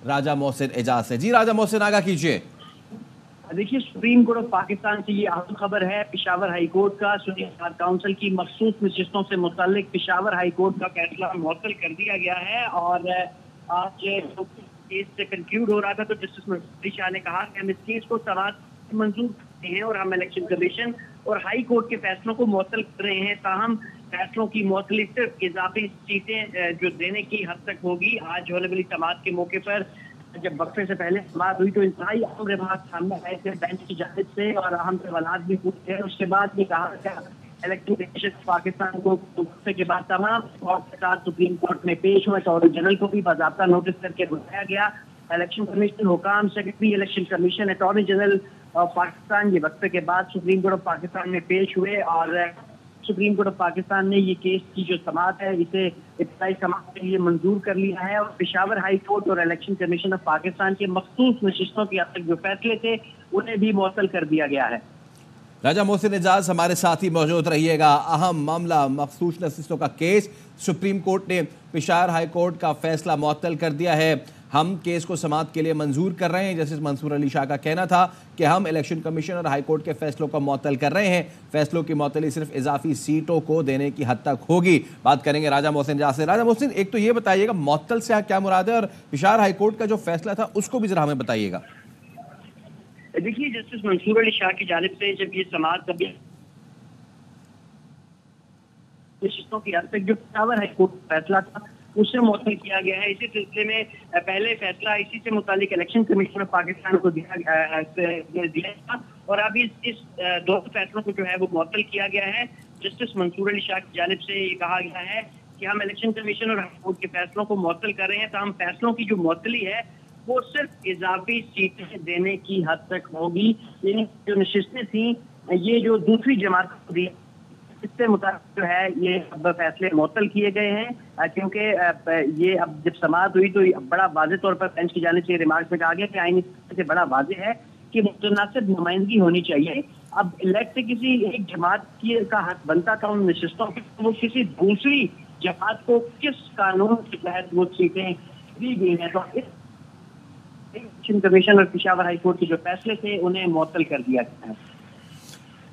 राजा मोहसिन एजाज से। जी राजा मोहसिन, आगाह कीजिए। देखिए, सुप्रीम कोर्ट ऑफ पाकिस्तान से ये अहम खबर है। पेशावर हाई कोर्ट का सुन्नी बार काउंसिल की मखसूस नशिस्तों से मुताल्लिक पेशावर हाई कोर्ट का फैसला मुअत्तल कर दिया गया है। और आज केस से कंक्लूड हो रहा था तो जस्टिस मंसूर अली शाह ने कहा कि हम इस केस को समाअत मंजूर करते हैं और हम इलेक्शन कमीशन और हाई कोर्ट के फैसलों को मुअत्तल कर रहे हैं। ताहम फैसलों की मुअत्तली सिर्फ इजाफी सीटें जो देने की हद तक होगी। आज होने वाली समाअत के मौके पर जब वक्फे से पहले समाअत हुई तो इंतहाई अहम रिमार्क सामने आए थे बेंच की जानिब से और अहम सवालात भी पूछे। उसके बाद ये कहा गया इलेक्शन कमीशन पाकिस्तान को वक्फे के बाद तमाम के साथ सुप्रीम कोर्ट में पेश हुए। अटॉर्नी जनरल को भी बाज़ाब्ता नोटिस करके बुलाया गया। इलेक्शन कमीशन, हुकाम, secretary election commission, attorney general of Pakistan ये वक्फे के बाद सुप्रीम कोर्ट ऑफ पाकिस्तान में पेश हुए और सुप्रीम कोर्ट ऑफ पाकिस्तान ने ये केस की जो समाअत है इसे इब्तिदाई समाअत के लिए मंजूर कर लिया है और पेशावर हाई कोर्ट और इलेक्शन कमीशन ऑफ पाकिस्तान के मखसूस नशिस्तों के अब तक जो फैसले थे उन्हें भी मुअत्तल कर दिया गया है। राजा मोहसिन एजाज हमारे साथ ही मौजूद रहिएगा। अहम मामला मखसूस नशिस्तों का केस, सुप्रीम कोर्ट ने पेशावर हाई कोर्ट का फैसला मुअत्तल कर दिया है। हम केस को समाअत के लिए मंजूर कर रहे हैं। जस्टिस मंसूर अली शाह का कहना था कि हम इलेक्शन कमीशन और हाई कोर्ट के फैसलों को मुअत्तल कर रहे हैं। फैसलों की मुअत्तली सिर्फ इजाफी सीटों को देने की हद तक होगी। बात करेंगे राजा मोहसिन एजाज से। राजा मोहसिन, एक तो ये बताइएगा मुअत्तल से क्या मुराद है और पेशावर हाई कोर्ट का जो फैसला था उसको भी जरा हमें बताइएगा। देखिए, जस्टिस मंसूर अली शाह की जानिब से जब ये समाअत नशिस्तों की हद तक जो पेशावर हाई कोर्ट का फैसला था उससे मुअत्तल किया गया है। इसी सिलसिले में पहले फैसला इसी से मुतालिक इलेक्शन कमीशन ऑफ पाकिस्तान को दिया था और अभी इस दो फैसलों को जो है वो मुअत्तल किया गया है। जस्टिस मंसूर अली शाह की जानिब से ये कहा गया है कि हम इलेक्शन कमीशन और हाई कोर्ट के फैसलों को मुअत्तल कर रहे हैं। तो हम फैसलों की जो मुअत्तली है वो सिर्फ इजाफी सीटें देने की हद तक होगी। यानी जो नशिस्तें थी ये जो दूसरी जमात को दी इससे मुताबिक जो है ये अब फैसले मुअत्तल किए गए हैं क्योंकि ये अब जब समाअत हुई तो बड़ा वाज़ेह तौर पर बेंच की जानिब से रिमार्क में कहा गया कि आईनी से बड़ा वाज़ेह है कि मुतनासिब नुमाइंदगी होनी चाहिए। अब इलेक्ट से किसी एक जमात की का हक बनता था उन नशिस्तों के, वो किसी दूसरी जमात को किस कानून के तहत वो सीटें दी गई हैं। तो इलेक्शन कमीशन और पेशावर हाईकोर्ट के जो फैसले थे उन्हें मुअत्तल कर दिया गया है।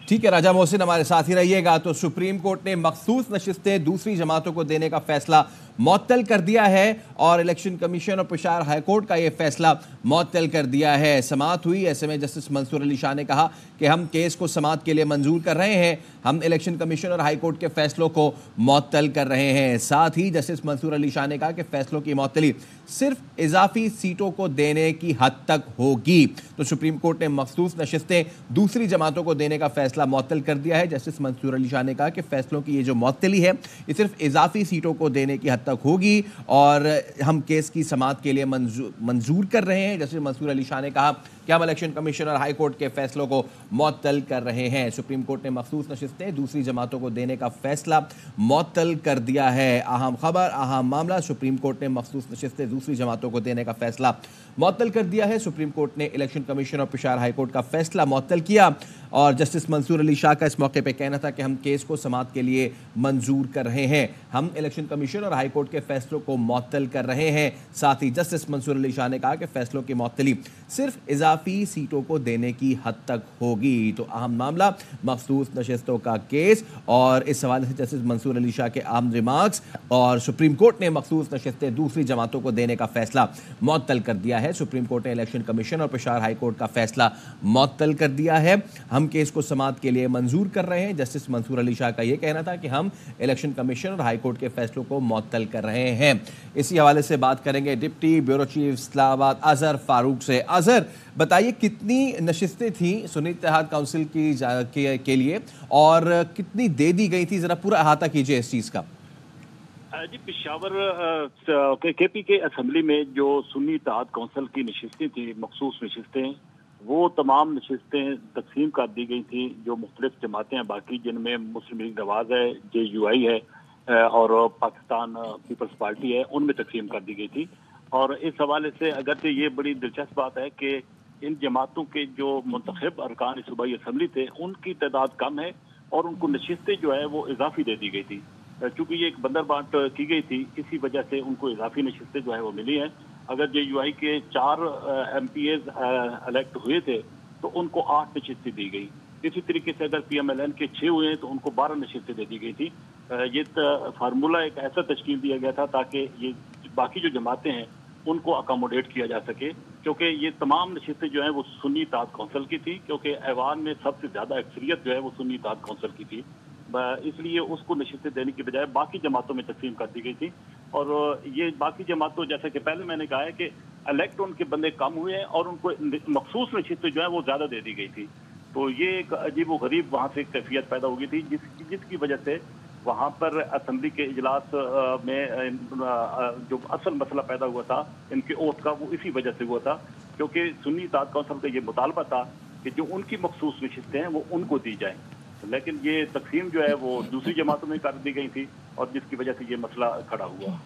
ठीक है, राजा मोहसिन हमारे साथ ही रहिएगा। तो सुप्रीम कोर्ट ने मखसूस नशिस्तें दूसरी जमातों को देने का फैसला मुअत्तल कर दिया है और इलेक्शन कमीशन और पेशावर हाईकोर्ट का यह फैसला मुअत्तल कर दिया है। समाअत हुई, ऐसे में जस्टिस मंसूर अली शाह ने कहा कि हम केस को समाअत के लिए मंजूर कर रहे हैं, हम इलेक्शन कमीशन और हाईकोर्ट के फैसलों को मुअत्तल कर रहे हैं। साथ ही जस्टिस मंसूर अली शाह ने कहा कि फैसलों की मुअत्तली सिर्फ इजाफी सीटों को देने की हद तक होगी। तो सुप्रीम कोर्ट ने मखसूस नशिस्तें दूसरी जमातों को देने का फैसला मुअत्तल कर दिया है। जस्टिस मंसूर अली शाह ने कहा कि फैसलों की ये जो मुअत्तली है ये सिर्फ इजाफी सीटों को देने की हद तक होगी और हम केस की समाअत के लिए मंजूर कर रहे हैं। जस्टिस मंसूर अली शाह ने कहा कि हम इलेक्शन कमीशन और हाई कोर्ट के फैसलों को मुअत्तल कर रहे हैं। सुप्रीम कोर्ट ने मखसूस नशिस्तें दूसरी जमातों को देने का फैसला मुअत्तल कर दिया है। अहम खबर, अहम मामला, सुप्रीम कोर्ट ने मखसूस नशिस्तें दूसरी जमातों को देने का फैसला मुअत्तल कर दिया है। सुप्रीम कोर्ट ने इलेक्शन कमीशन और पेशावर हाई कोर्ट का फैसला मुअत्तल किया और जस्टिस मंसूर अली शाह का इस मौके पर कहना था कि हम केस को समाअत के लिए मंजूर कर रहे हैं, हम इलेक्शन कमीशन और हाई कोर्ट के फैसलों को मुअत्तल कर रहे हैं। साथ ही जस्टिस मंसूर अली शाह ने कहा कि फैसलों की मुअत्तली सिर्फ इजाफी सीटों को देने की हद तक होगी। तो अहम मामला मखसूस नशिस्तों का केस और इस हवाले से जस्टिस मंसूर अली शाह के अहम रिमार्क्स और सुप्रीम कोर्ट ने मखसूस नशिस्तें दूसरी जमातों को देने का फैसला मुअत्तल कर दिया है। सुप्रीम कोर्ट ने इलेक्शन कमीशन और पेशावर हाई कोर्ट का फैसला मुअत्तल कर दिया है। हम केस को समाअत के लिए मंजूर कर रहे हैं। जस्टिस मंसूर अली शाह का यह कहना था कि हम इलेक्शन कमीशन और हाई कोर्ट के फैसलों को मुअत्तल कर रहे हैं। इसी हवाले से बात करेंगे deputy bureau chief Islamabad Azhar Farooq से। अजहर, बताइए कितनी नशिस्तें थी सुन्नी इत्तेहाद काउंसिल के लिए और कितनी दे दी गई थी, जरा पूरा अहाता कीजिए इस चीज का। जी, पेशावर केपी के असेंबली में जो सुन्नी इत्तेहाद काउंसिल की नशिस्तें थी, मखसूस नशिस्तें, वो तमाम नशिस्तें तकसीम कर दी गई थी। जो मुख्तलिफ जमातें हैं बाकी, जिनमें मुस्लिम लीग नवाज है, JUI है और पाकिस्तान पीपल्स पार्टी है, उनमें तकसीम कर दी गई थी। और इस हवाले से अगरचे ये बड़ी दिलचस्प बात है कि इन जमातों के जो मुंतखब अरकान सूबाई असम्बली थे उनकी तादाद कम है और उनको नशिस्तें जो है वो इजाफी दे दी गई थी। चूँकि ये एक बंदर बांट की गई थी, इसी वजह से उनको इजाफी नशिस्तें जो है वो मिली हैं। अगर JUI के 4 MPAs इलेक्ट हुए थे तो उनको 8 नशिस्तें दी गई। इसी तरीके से अगर PMLN के 6 हुए हैं तो उनको 12 नशिस्तें दे दी गई थी। ये फार्मूला एक ऐसा तश्कील दिया गया था ताकि ये बाकी जो जमातें हैं उनको अकोमोडेट किया जा सके, क्योंकि ये तमाम नशिस्तें जो हैं वो सुन्नी इत्तेहाद काउंसिल की थी, क्योंकि ऐवान में सबसे ज़्यादा अक्सरियत जो है वो सुन्नी इत्तेहाद काउंसिल की थी। इसलिए उसको नशिस्तें देने की बजाय बाकी जमातों में तकसीम कर दी गई थी। और ये बाकी जमातों, जैसा कि पहले मैंने कहा है कि इलेक्ट उनके बंदे कम हुए हैं और उनको मखसूस नशिस्तें जो है वो ज़्यादा दे दी गई थी। तो ये एक अजीब व गरीब वहाँ से कैफियत पैदा हो गई थी, जिसकी वजह से वहाँ पर असम्बली के इजलास में जो असल मसला पैदा हुआ था इनके ओट का, वो इसी वजह से हुआ था, क्योंकि सुन्नी इत्तेहाद काउंसिल का ये मुतालबा था कि जो उनकी मखसूस नशिस्तें हैं वो उनको दी जाएं। लेकिन ये तकसीम जो है वो दूसरी जमातों में कर दी गई थी और जिसकी वजह से ये मसला खड़ा हुआ।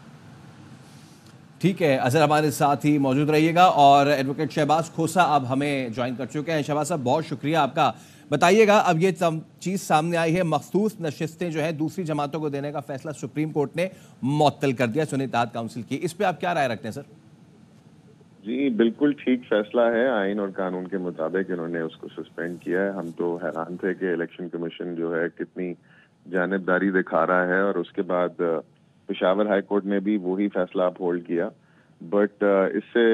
ठीक है, अजहर हमारे साथ ही मौजूद रहिएगा। और एडवोकेट शहबाज खोसा अब हमें ज्वाइन कर चुके हैं। शहबाज साहब, बहुत शुक्रिया आपका। बताइएगा, अब ये चीज़ सामने आई है, मखसूस नशिस्तें जो है दूसरी जमातों को देने का फैसला सुप्रीम कोर्ट ने मुअत्तल कर दिया सुन्नी इत्तेहाद काउंसिल की, इस पे आप क्या राय रखते हैं सर? जी, बिल्कुल ठीक फैसला है। आइन और कानून के मुताबिक इन्होंने उसको सस्पेंड किया है। हम तो हैरान थे कि इलेक्शन कमीशन जो है कितनी जानिबदारी दिखा रहा है और उसके बाद पेशावर हाई कोर्ट ने भी वही फैसला अपहोल्ड किया। बट इससे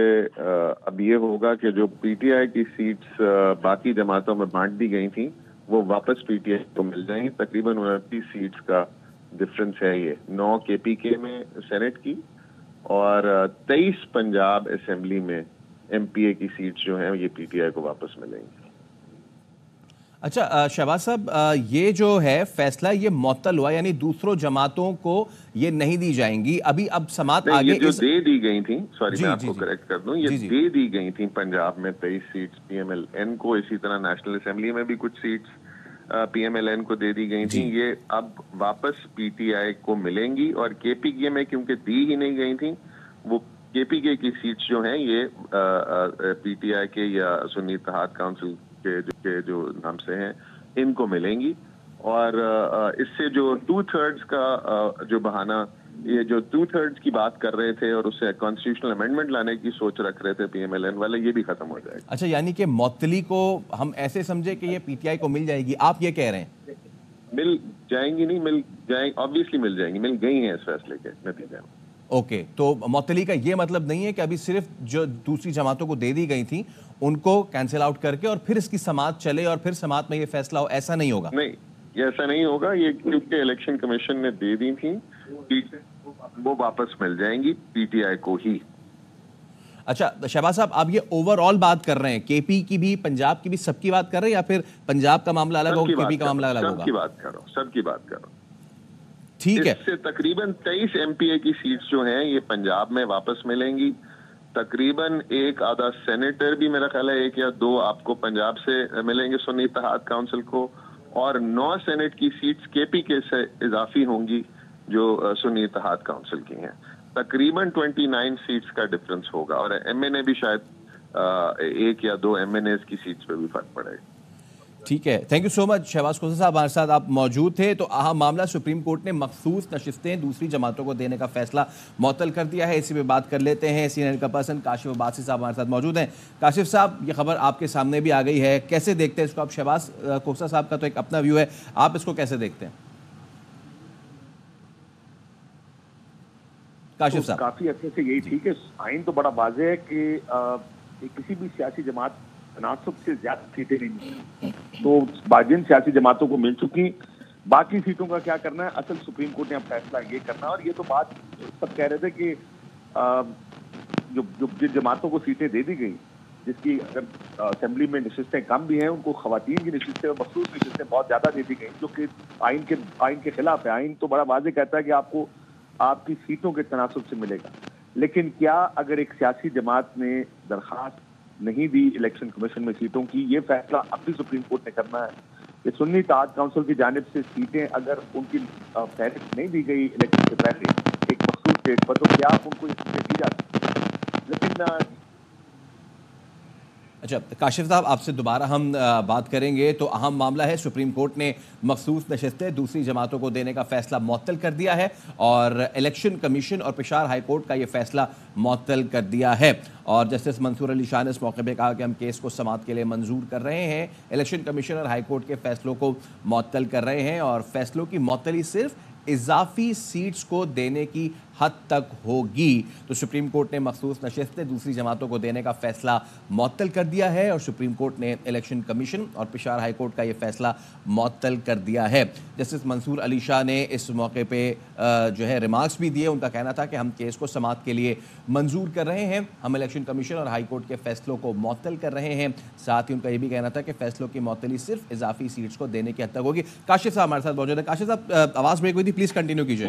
अब ये होगा कि जो PTI की सीट्स बाकी जमातों में बांट दी गई थी वो वापस PTI को मिल जाएंगी। तकरीबन 29 सीट्स का डिफरेंस है। ये 9 KPK में सेनेट की और 23 पंजाब असेंबली में MPA की सीट्स जो हैं ये PTI को वापस मिलेंगी। अच्छा शहबाज साहब, ये जो है फैसला ये मुअत्तल हुआ, यानी दूसरों जमातों को ये नहीं दी जाएंगी अभी। अब समाअत आगे ये जो दे दी गई थी, सॉरी मैं आपको करेक्ट कर दूं, ये दे दी गई थी पंजाब में 23 सीट्स PMLN को, इसी तरह नेशनल असेंबली में भी कुछ सीट्स PMLN को दे दी गई थी। ये अब वापस PTI को मिलेंगी और KPK में क्योंकि दी ही नहीं गई थी, वो KPK की सीट्स जो हैं ये PTI के या सुन्नी इत्तेहाद काउंसिल के जो नाम से हैं इनको मिलेंगी। और इससे जो 2/3 का जो बहाना, ये जो 2/3 की बात कर रहे थे और उससे कॉन्स्टिट्यूशनल अमेंडमेंट लाने की सोच रख रहे थे PMLN वाले, ये भी खत्म हो जाएगा। अच्छा, यानी कि मौतली को हम ऐसे समझे कि ये PTI को मिल जाएगी, आप ये कह रहे हैं? मिल जाएंगी नहीं, मिल जाएंगी, ऑब्वियसली मिल जाएंगी, मिल गई हैं इस फैसले के नतीजे में। ओके, तो मौतली का ये मतलब नहीं है कि अभी सिर्फ जो दूसरी जमातों को दे दी गई थी उनको कैंसिल आउट करके और फिर इसकी समाअत चले और फिर समाअत में ये फैसला हो, ऐसा नहीं होगा? नहीं, ये ऐसा नहीं होगा। ये क्योंकि इलेक्शन कमीशन ने दे दी थी, वो वापस मिल जाएंगी PTI को ही। अच्छा शहबाज साहब, आप ये ओवरऑल बात कर रहे हैं, KP की भी, पंजाब की भी, सबकी बात कर रहे हैं, या फिर पंजाब का मामला अलग होगा, KP का मामला अलग होगा? सबकी बात कर रहा हूँ, सबकी बात कर रहा हूँ। ठीक है। इससे तकरीबन 23 MPA की सीट्स जो हैं ये पंजाब में वापस मिलेंगी। तकरीबन एक आधा सेनेटर भी, मेरा ख्याल है 1 या 2 आपको पंजाब से मिलेंगे सुन्नी इत्तेहाद काउंसिल को, और 9 सेनेट की सीट्स KP के से इजाफी होंगी जो सुन्नी इत्तेहाद काउंसिल की हैं। तकरीबन 29 सीट्स का डिफरेंस होगा, और MNA भी शायद 1 या 2 MNAs की सीट्स पे भी फर्क पड़ेगा। ठीक है, thank you so much Shahbaz Khosa साहब, हमारे साथ आप मौजूद थे। तो अहम मामला, सुप्रीम कोर्ट ने मखसूस नशिस्तें दूसरी जमातों को देने का फैसला मुअत्तल कर दिया है। इसी पे बात कर लेते हैं। सीनियर का पर्सन काशिफ अब्बासी साहब हमारे साथ मौजूद हैं। काशिफ साहब, ये खबर आपके सामने भी आ गई है, कैसे देखते हैं इसको आप? शहबाज खोसा साहब का तो एक अपना व्यू है, आप इसको कैसे देखते हैं काशिफ साहब? काफी अच्छे से यही ठीक है, आइन तो बड़ा वाज़ेह है कि किसी भी सियासी जमात तनासब से ज्यादा सीटें नहीं मिली, तो जिन सियासी जमातों को मिल चुकी, बाकी सीटों का क्या करना है, असल सुप्रीम कोर्ट ने अब फैसला ये करना। और ये तो बात सब कह रहे थे कि जो जिन जमातों को सीटें दे दी गई, जिसकी अगर असेंबली में नशिस्तें कम भी हैं, उनको खवातीन की नशिस्तें और मखसूस नशिस्तें बहुत ज्यादा दे दी गई, जो कि आइन के खिलाफ है। आइन तो बड़ा वाज़ेह कहता है कि आपको आपकी सीटों के तनासब से मिलेगा, लेकिन क्या अगर एक सियासी जमात ने दरखास्त नहीं दी इलेक्शन कमीशन में सीटों की, ये फैसला अब भी सुप्रीम कोर्ट ने करना है कि सुन्नी इत्तेहाद काउंसिल की जानिब से सीटें अगर उनकी फहरिस्त नहीं दी गई इलेक्शन से पहले एक मखसूस डेट पर, तो क्या उनको ये सीटें दी जा सकती? लेकिन अच्छा काशिफ साहब, आपसे दोबारा हम बात करेंगे। तो अहम मामला है, सुप्रीम कोर्ट ने मखसूस नशिस्तें दूसरी जमातों को देने का फैसला मुअत्तल कर दिया है और इलेक्शन कमीशन और पेशावर हाई कोर्ट का ये फैसला मुअत्तल कर दिया है। और जस्टिस मंसूर अली शाह ने इस मौके पर कहा कि हम केस को समाअत के लिए मंजूर कर रहे हैं, इलेक्शन कमीशन और हाई कोर्ट के फैसलों को मुअत्तल कर रहे हैं, और फैसलों की मुअत्तली सिर्फ इजाफी सीट्स को देने की हद तक होगी। तो सुप्रीम कोर्ट ने मखसूस नशिस्तें दूसरी जमातों को देने का फैसला मुअत्तल कर दिया है और सुप्रीम कोर्ट ने इलेक्शन कमीशन और पेशावर हाई कोर्ट का ये फैसला मुअत्तल कर दिया है। जस्टिस मंसूर अली शाह ने इस मौके पे जो है रिमार्क्स भी दिए। उनका कहना था कि हम केस को समाअत के लिए मंजूर कर रहे हैं, हम इलेक्शन कमीशन और हाई कोर्ट के फैसलों को मुअत्तल कर रहे हैं। साथ ही उनका ये भी कहना था कि फैसलों की मुअत्तली सिर्फ इजाफी सीट्स को देने की हद तक होगी। काशिफ साहब हमारे साथ मौजूद है। काशिफ साहब, आवाज़ ब्रेक हुई थी, प्लीज़ कंटिन्यू कीजिए।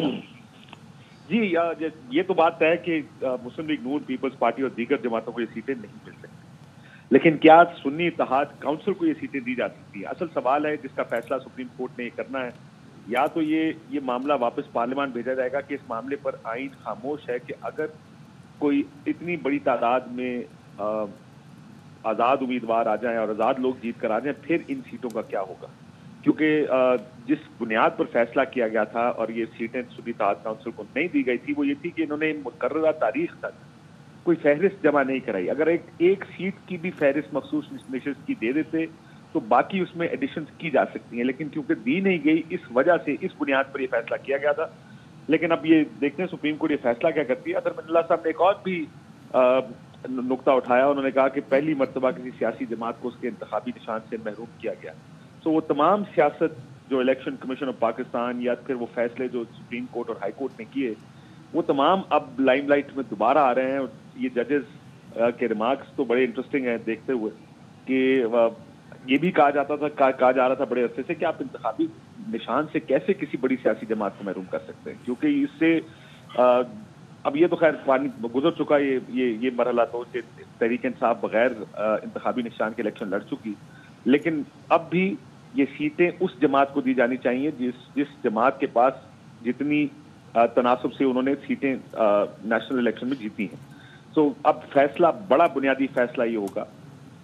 जी, ये तो बात है कि मुस्लिम लीग नून, पीपल्स पार्टी और दीगर जमातों को ये सीटें नहीं मिल सकती, लेकिन क्या सुन्नी इत्तेहाद काउंसिल को ये सीटें दी जा सकती है? असल सवाल है जिसका फैसला सुप्रीम कोर्ट ने ये करना है। या तो ये मामला वापस पार्लियामान भेजा जाएगा कि इस मामले पर आइन खामोश है कि अगर कोई इतनी बड़ी तादाद में आज़ाद उम्मीदवार आ जाएं और आज़ाद लोग जीत कर आ जाएं, फिर इन सीटों का क्या होगा? क्योंकि जिस बुनियाद पर फैसला किया गया था और ये सीटें सुन्नी इत्तेहाद काउंसिल को नहीं दी गई थी, वो ये थी कि इन्होंने मुकर्ररा तारीख तक कोई फहरिस्त जमा नहीं कराई। अगर एक सीट की भी फहरिस्त मखसूस नशिस्त की दे देते तो बाकी उसमें एडिशंस की जा सकती हैं, लेकिन क्योंकि दी नहीं गई, इस वजह से इस बुनियाद पर यह फैसला किया गया था। लेकिन अब ये देखते हैं सुप्रीम कोर्ट ये फैसला क्या करती है। अदरमल्ला साहब ने एक और भी नुक्ता उठाया। उन्होंने कहा कि पहली मरतबा किसी सियासी जमात को उसके इंतखाबी निशान से महरूम किया गया। तो वो तमाम सियासत जो इलेक्शन कमीशन ऑफ पाकिस्तान या फिर वो फैसले जो सुप्रीम कोर्ट और हाई कोर्ट ने किए, वो तमाम अब लाइमलाइट में दोबारा आ रहे हैं। और ये जजेस के रिमार्क्स तो बड़े इंटरेस्टिंग हैं देखते हुए कि ये भी कहा जा रहा था बड़े अरसे से कि आप इंतखाबी निशान से कैसे किसी बड़ी सियासी जमात को महरूम कर सकते हैं, क्योंकि इससे अब ये तो खैर पानी गुजर चुका ये मरहला, तो तहरीक इंसाफ बगैर इंतखाबी निशान के इलेक्शन लड़ चुकी। लेकिन अब भी ये सीटें उस जमात को दी जानी चाहिए जिस जमात के पास जितनी तनासब से उन्होंने सीटें नेशनल इलेक्शन में जीती हैं। तो अब फैसला, बड़ा बुनियादी फैसला ये होगा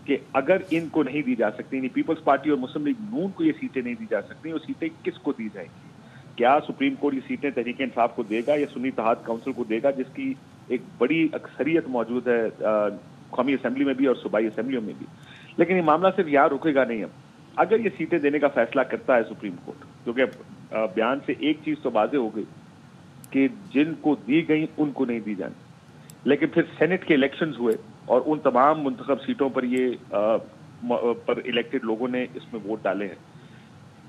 कि अगर इनको नहीं दी जा सकती, यानी पीपल्स पार्टी और मुस्लिम लीग नून को ये सीटें नहीं दी जा सकती, वो सीटें किसको दी जाएंगी? क्या सुप्रीम कोर्ट ये सीटें तहरीक इंसाफ को देगा या सुन्नी इत्तेहाद काउंसिल को देगा, जिसकी एक बड़ी अक्सरियत मौजूद है कौमी असेंबली में भी और सूबाई असेंबलियों में भी। लेकिन ये मामला सिर्फ यहाँ रुकेगा नहीं। अब अगर ये सीटें देने का फैसला करता है सुप्रीम कोर्ट, क्योंकि बयान से एक चीज तो वाज़ेह हो गई कि जिनको दी गई उनको नहीं दी जानी, लेकिन फिर सेनेट के इलेक्शंस हुए और उन तमाम मुंतखब सीटों पर पर इलेक्टेड लोगों ने इसमें वोट डाले हैं।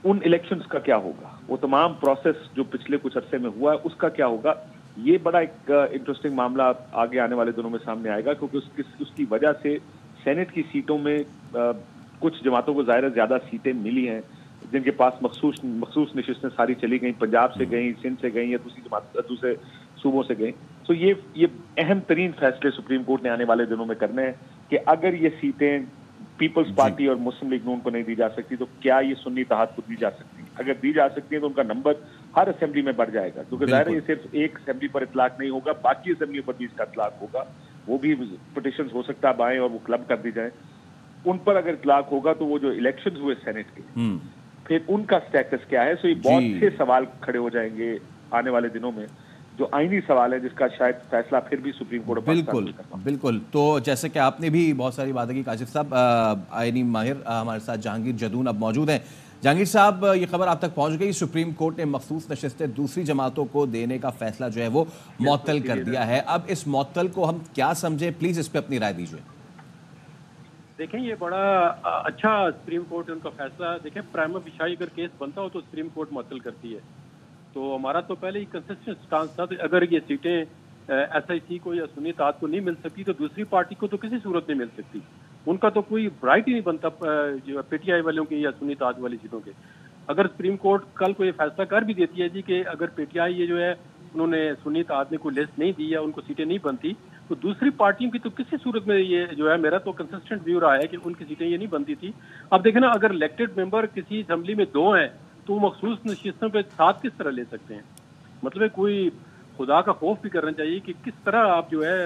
उन इलेक्शंस का क्या होगा? वो तमाम प्रोसेस जो पिछले कुछ अरसे में हुआ है उसका क्या होगा? ये बड़ा एक इंटरेस्टिंग मामला आगे आने वाले दिनों में सामने आएगा, क्योंकि उसकी वजह से सेनेट की सीटों में कुछ जमातों को ज़ाहिर ज्यादा सीटें मिली हैं, जिनके पास मखसूस नशिस्तें सारी चली गई, पंजाब से गई, सिंध से गई या दूसरे सूबों से गई। तो ये अहम तरीन फैसले सुप्रीम कोर्ट ने आने वाले दिनों में करने हैं कि अगर ये सीटें पीपल्स पार्टी और मुस्लिम लीग नून को नहीं दी जा सकती तो क्या ये सुन्नी इत्तेहाद को दी जा सकती? अगर दी जा सकती है तो उनका नंबर हर असेंबली में बढ़ जाएगा, क्योंकि जाहिर है ये सिर्फ एक असेंबली पर इतलाक नहीं होगा, बाकी असेंबलियों पर भी इसका इतलाक होगा। वो भी पिटिशन हो सकता है आए और वो क्लब कर दी जाए। उन पर अगर इतलाक होगा तो वो जो इलेक्शन हुए सेनेट के, फिर उनका स्टेटस क्या है? सो ये बहुत से सवाल खड़े हो जाएंगे आने वाले दिनों में, जो आईनी सवाल है जिसका शायद फैसला फिर भी सुप्रीम कोर्ट। बिल्कुल। तो जैसे कि आपने भी बहुत सारी बातें की, काशिफ साहब, आईनी माहिर हमारे साथ जहांगीर जदून अब मौजूद हैं। जहांगीर साहब, ये खबर आप तक पहुंच गई, सुप्रीम कोर्ट ने मखसूस नशिस्तें दूसरी जमातों को देने का फैसला जो है वो मुअत्तल कर दिया है। अब इस मुअत्तल को हम क्या समझे, प्लीज इस पर अपनी राय दीजिए। देखें, ये बड़ा अच्छा सुप्रीम कोर्ट ने उनका फैसला। देखें, प्राइमा फिशाई अगर केस बनता हो तो सुप्रीम कोर्ट मुअत्तल करती है। तो हमारा तो पहले ही कंसिस्टेंट स्टांस था, तो अगर ये सीटें SIC को या सुन्नी इत्तेहाद को नहीं मिल सकती तो दूसरी पार्टी को तो किसी सूरत नहीं मिल सकती। उनका तो कोई राइट ही नहीं बनता जो PTI वालों की या सुन्नी इत्तेहाद वाली सीटों के। अगर सुप्रीम कोर्ट कल को ये फैसला कर भी देती है जी कि अगर PTI ये जो है उन्होंने सुन्नी इत्तेहाद में कोई लिस्ट नहीं दी या उनको सीटें नहीं बनती, तो दूसरी पार्टियों की तो किसी सूरत में ये जो है, मेरा तो कंसिस्टेंट व्यू रहा है कि उनकी सीटें ये नहीं बनती थी। अब देखें ना, अगर इलेक्टेड मेंबर किसी असेंबली में 2 हैं तो मखसूस नशिस्तों पे 7 किस तरह ले सकते हैं? मतलब कोई खुदा का खौफ भी करना चाहिए कि किस तरह आप जो है,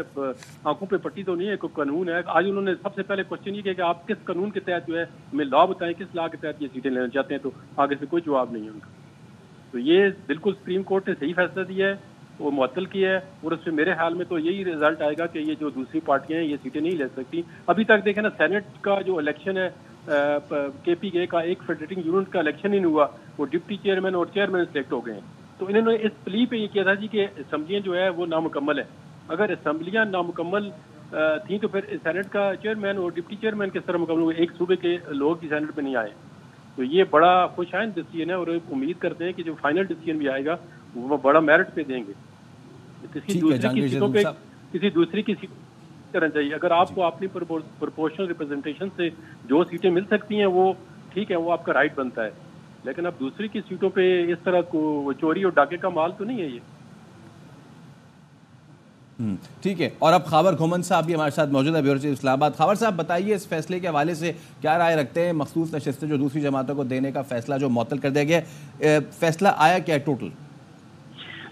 आंखों पे पट्टी तो नहीं है, कोई कानून है। आज उन्होंने सबसे पहले क्वेश्चन ये किया कि आप किस कानून के तहत जो है हमें लॉ बताएं, किस लॉ के तहत ये सीटें लेना चाहते हैं, तो आगे से कोई जवाब नहीं है उनका। तो ये बिल्कुल सुप्रीम कोर्ट ने सही फैसला दिया है, वो मुअत्तल किया है, और उसमें मेरे ख्याल में तो यही रिजल्ट आएगा कि ये जो दूसरी पार्टियां हैं ये सीटें नहीं ले सकती। अभी तक देखें ना, सेनेट का जो इलेक्शन है, KPK का एक फेडरेटिंग यूनिट का इलेक्शन ही नहीं हुआ, वो डिप्टी चेयरमैन और चेयरमैन सिलेक्ट हो गए हैं। तो इन्होंने इस प्ली पे ये किया था जी कि असम्बलियाँ जो है वो नामुकम्मल है। अगर असम्बलियाँ नामुकम्मल थी तो फिर सेनेट का चेयरमैन और डिप्टी चेयरमैन किस तरह मुकम्मल हुए? एक सूबे के लोग ही सेनेट पे नहीं आए। तो ये बड़ा खुशआइंद डिसीजन है और उम्मीद करते हैं कि जो फाइनल डिसीजन भी आएगा वो बड़ा मेरिट पे देंगे। किसी दूसरी की सीटों पे किसी दूसरी की सीट करना चाहिए। अगर आपको अपनी प्रोपोर्शनल रिप्रेजेंटेशन से जो सीटें मिल सकती हैं वो ठीक है, वो आपका राइट बनता है, लेकिन अब दूसरी की सीटों पे इस तरह को चोरी और डाके का माल तो नहीं है ये। ठीक है। और अब खावर घुमन साहब भी हमारे साथ मौजूद है, ब्यूरो चीफ इस्लामाबाद। खावर साहब, बताइए इस फैसले के हवाले से क्या राय रखते हैं? मखसूस नशिस्तें जो दूसरी जमातों को देने का फैसला जो मुअत्तल कर दिया गया, फैसला आया क्या है टोटल?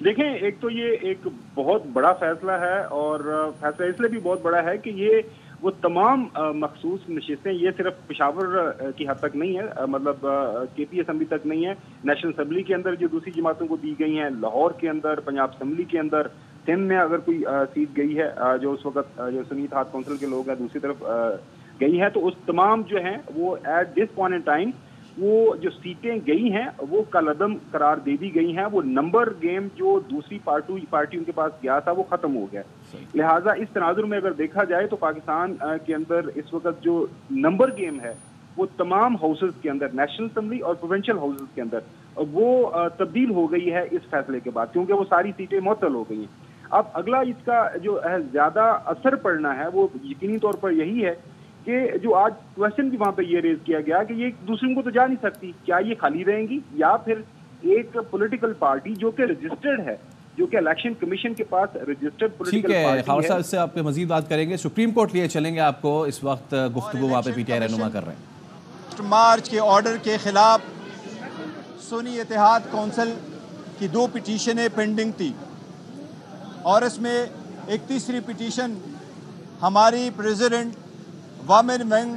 देखें, एक तो ये एक बहुत बड़ा फैसला है, और फैसला इसलिए भी बहुत बड़ा है कि ये वो तमाम मखसूस नशिस्तें, ये सिर्फ पेशावर की हद तक नहीं है, मतलब KP असेंबली तक नहीं है, नेशनल असेंबली के अंदर जो दूसरी जमातों को दी गई हैं, लाहौर के अंदर, पंजाब असेंबली के अंदर, सिंध में अगर कोई सीट गई है जो उस वक्त जो सुन्नी इत्तेहाद काउंसिल के लोग हैं दूसरी तरफ गई है, तो उस तमाम जो हैं वो at this point in time वो जो सीटें गई हैं वो कलअदम करार दे दी गई हैं। वो नंबर गेम जो दूसरी पार्टियों के पास गया था वो खत्म हो गया। लिहाजा इस तनाजुर में अगर देखा जाए तो पाकिस्तान के अंदर इस वक्त जो नंबर गेम है वो तमाम हाउसेस के अंदर, नेशनल असेंबली और प्रोविंशियल हाउसेस के अंदर, वो तब्दील हो गई है इस फैसले के बाद, क्योंकि वो सारी सीटें मुअत्तल हो गई हैं। अब अगला इसका जो है ज्यादा असर पड़ना है वो यकीनी तौर पर यही है कि जो आज क्वेश्चन भी वहां पे ये रेज किया गया कि ये दूसरे को तो जा नहीं सकती, क्या ये खाली रहेंगी या फिर एक पॉलिटिकल पार्टी जो कि रजिस्टर्ड है, जो कि इलेक्शन कमीशन के पास रजिस्टर्ड पॉलिटिकल पार्टी है। खावर साहब से आप मजीद बात करेंगे, सुप्रीम कोर्ट लिए चलेंगे, आपको इस वक्त गुफ्तगू वहाँ पे PTI रहनुमा कर रहे हैं। मार्च के ऑर्डर के खिलाफ सुन्नी इत्तेहाद काउंसिल की 2 पिटीशनें पेंडिंग थी और इसमें एक तीसरी पिटीशन हमारी president women wing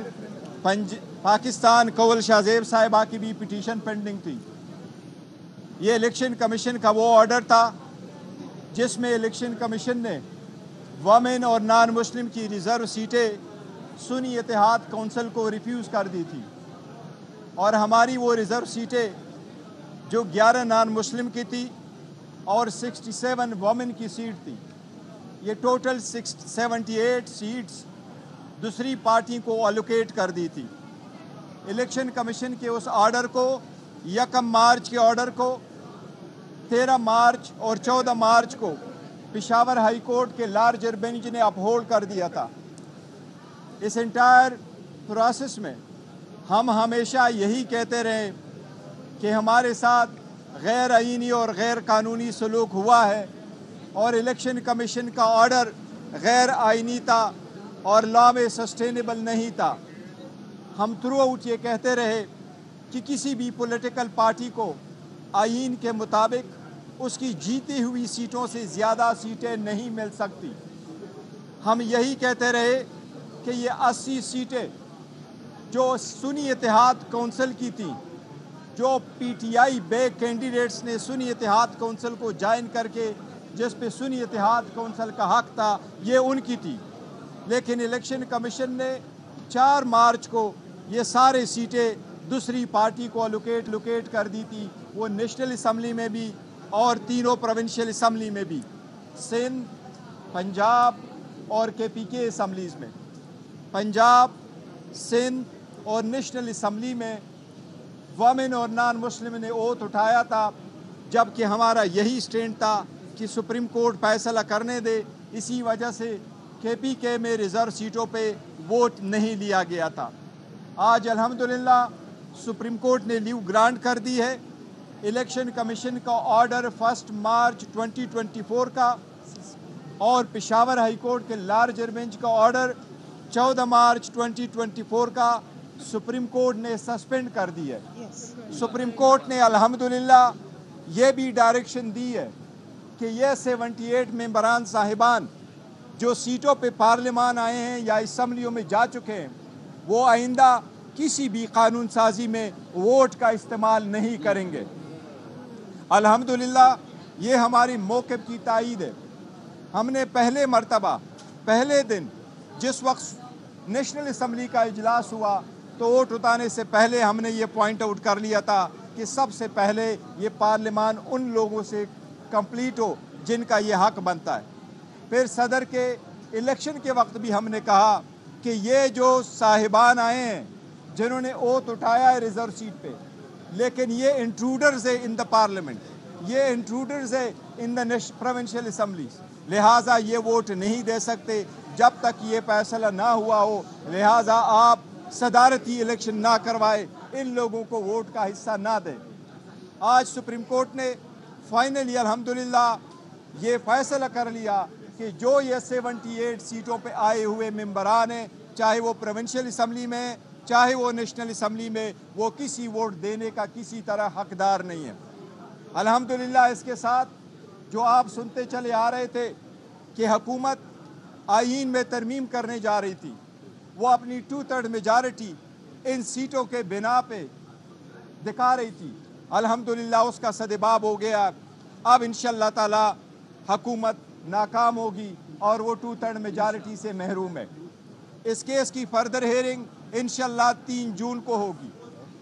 Pakistan Kanwal Shauzab साहिबा की भी पिटीशन पेंडिंग थी। ये इलेक्शन कमीशन का वो ऑर्डर था जिसमें इलेक्शन कमीशन ने वमेन और नॉन मुस्लिम की रिज़र्व सीटें सुन्नी इत्तेहाद कौंसिल को रिफ्यूज़ कर दी थी और हमारी वो रिज़र्व सीटें जो 11 नॉन मुस्लिम की थी और 67 वमेन की सीट थी, ये टोटल 78 सीट्स दूसरी पार्टी को अलोकेट कर दी थी। इलेक्शन कमीशन के उस ऑर्डर को 1 मार्च के ऑर्डर को 13 मार्च और 14 मार्च को पेशावर हाई कोर्ट के लार्जर बेंच ने अपहोल्ड कर दिया था। इस एंटायर प्रोसेस में हम हमेशा यही कहते रहे कि हमारे साथ गैर आईनी और गैर कानूनी सलूक हुआ है और इलेक्शन कमीशन का ऑर्डर गैर आईनी था और लॉ में सस्टेनेबल नहीं था। हम थ्रू आउट ये कहते रहे कि किसी भी पॉलिटिकल पार्टी को आईन के मुताबिक उसकी जीती हुई सीटों से ज़्यादा सीटें नहीं मिल सकती। हम यही कहते रहे कि ये 80 सीटें जो सुन्नी इत्तेहाद कौंसिल की थी, जो पीटीआई बे कैंडिडेट्स ने सुन्नी इत्तेहाद कौंसिल को ज्वाइन करके जिस पे सुन्नी इत्तेहाद कौंसिल का हक था, ये उनकी थी। लेकिन इलेक्शन कमीशन ने 4 मार्च को ये सारे सीटें दूसरी पार्टी को अलोकेट कर दी थी, वो नेशनल असम्बली में भी और तीनों प्रोविंशियल असम्बली में भी, सिंध, पंजाब और केपीके असम्बलीज़ में। पंजाब, सिंध और नेशनल असम्बली में वमेन और नॉन मुस्लिम ने ओथ उठाया था, जबकि हमारा यही स्टैंड था कि सुप्रीम कोर्ट फैसला करने दे। इसी वजह से केपीके में रिज़र्व सीटों पे वोट नहीं लिया गया था। आज अल्हम्दुलिल्लाह सुप्रीम कोर्ट ने लीव ग्रांट कर दी है। इलेक्शन कमीशन का ऑर्डर 1 मार्च 2024 का और पेशावर हाई कोर्ट के लार्जर बेंच का ऑर्डर 14 मार्च 2024 का सुप्रीम कोर्ट ने सस्पेंड कर दी है। सुप्रीम कोर्ट ने अल्हम्दुलिल्लाह ये भी डायरेक्शन दी है कि ये 78 मेंबरान साहिबान जो सीटों पे पार्लियामान आए हैं या असम्बलियों में जा चुके हैं, वो आइंदा किसी भी कानून साजी में वोट का इस्तेमाल नहीं करेंगे। अल्हम्दुलिल्लाह ये हमारी मौक़िफ़ की तायीद है। हमने पहले मर्तबा पहले दिन जिस वक्त नेशनल असम्बली का इजलास हुआ तो वोट उतारने से पहले हमने ये पॉइंट आउट कर लिया था कि सबसे पहले ये पार्लियामान उन लोगों से कंप्लीट हो जिनका ये हक बनता है। फिर सदर के इलेक्शन के वक्त भी हमने कहा कि ये जो साहिबान आए हैं जिन्होंने ओथ उठाया है रिजर्व सीट पे, लेकिन ये इंट्रूडर्स है इन द पार्लियामेंट, ये इंट्रूडर्स है इन द प्रोविंशियल असम्बलीज, लिहाजा ये वोट नहीं दे सकते जब तक ये फैसला ना हुआ हो। लिहाजा आप सदारती इलेक्शन ना करवाए, इन लोगों को वोट का हिस्सा ना दें। आज सुप्रीम कोर्ट ने फाइनली अल्हम्दुलिल्लाह ये फैसला कर लिया कि जो ये 78 सीटों पे आए हुए मेंबरान हैं, चाहे वो प्रोविंशियल असम्बली में चाहे वो नेशनल असम्बली में, वो किसी वोट देने का किसी तरह हकदार नहीं है। अल्हम्दुलिल्लाह इसके साथ जो आप सुनते चले आ रहे थे कि हुकूमत आईन में तरमीम करने जा रही थी, वो अपनी 2/3 मेजॉरिटी इन सीटों के बिना पे दिखा रही थी। अल्हम्दुलिल्लाह उसका सदेबाब हो गया। अब इंशाअल्लाह ताला हुकूमत नाकाम होगी और वो 2/3 मेजॉरिटी से महरूम है। इस केस की फर्दर हेयरिंग इंशाअल्लाह 3 जून को होगी।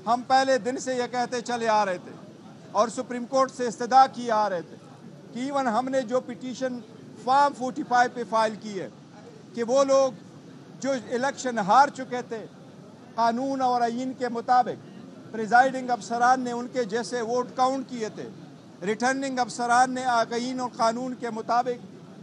हम पहले दिन से ये कहते चले आ रहे थे और सुप्रीम कोर्ट से इस्तदा किए आ रहे थे कि इवन हमने जो पिटीशन फॉर्म 45 पे फाइल की है कि वो लोग जो इलेक्शन हार चुके थे कानून और आईन के मुताबिक, प्रिजाइडिंग अफसरान ने उनके जैसे वोट काउंट किए थे, रिटर्निंग अफसरान ने आईन और कानून के मुताबिक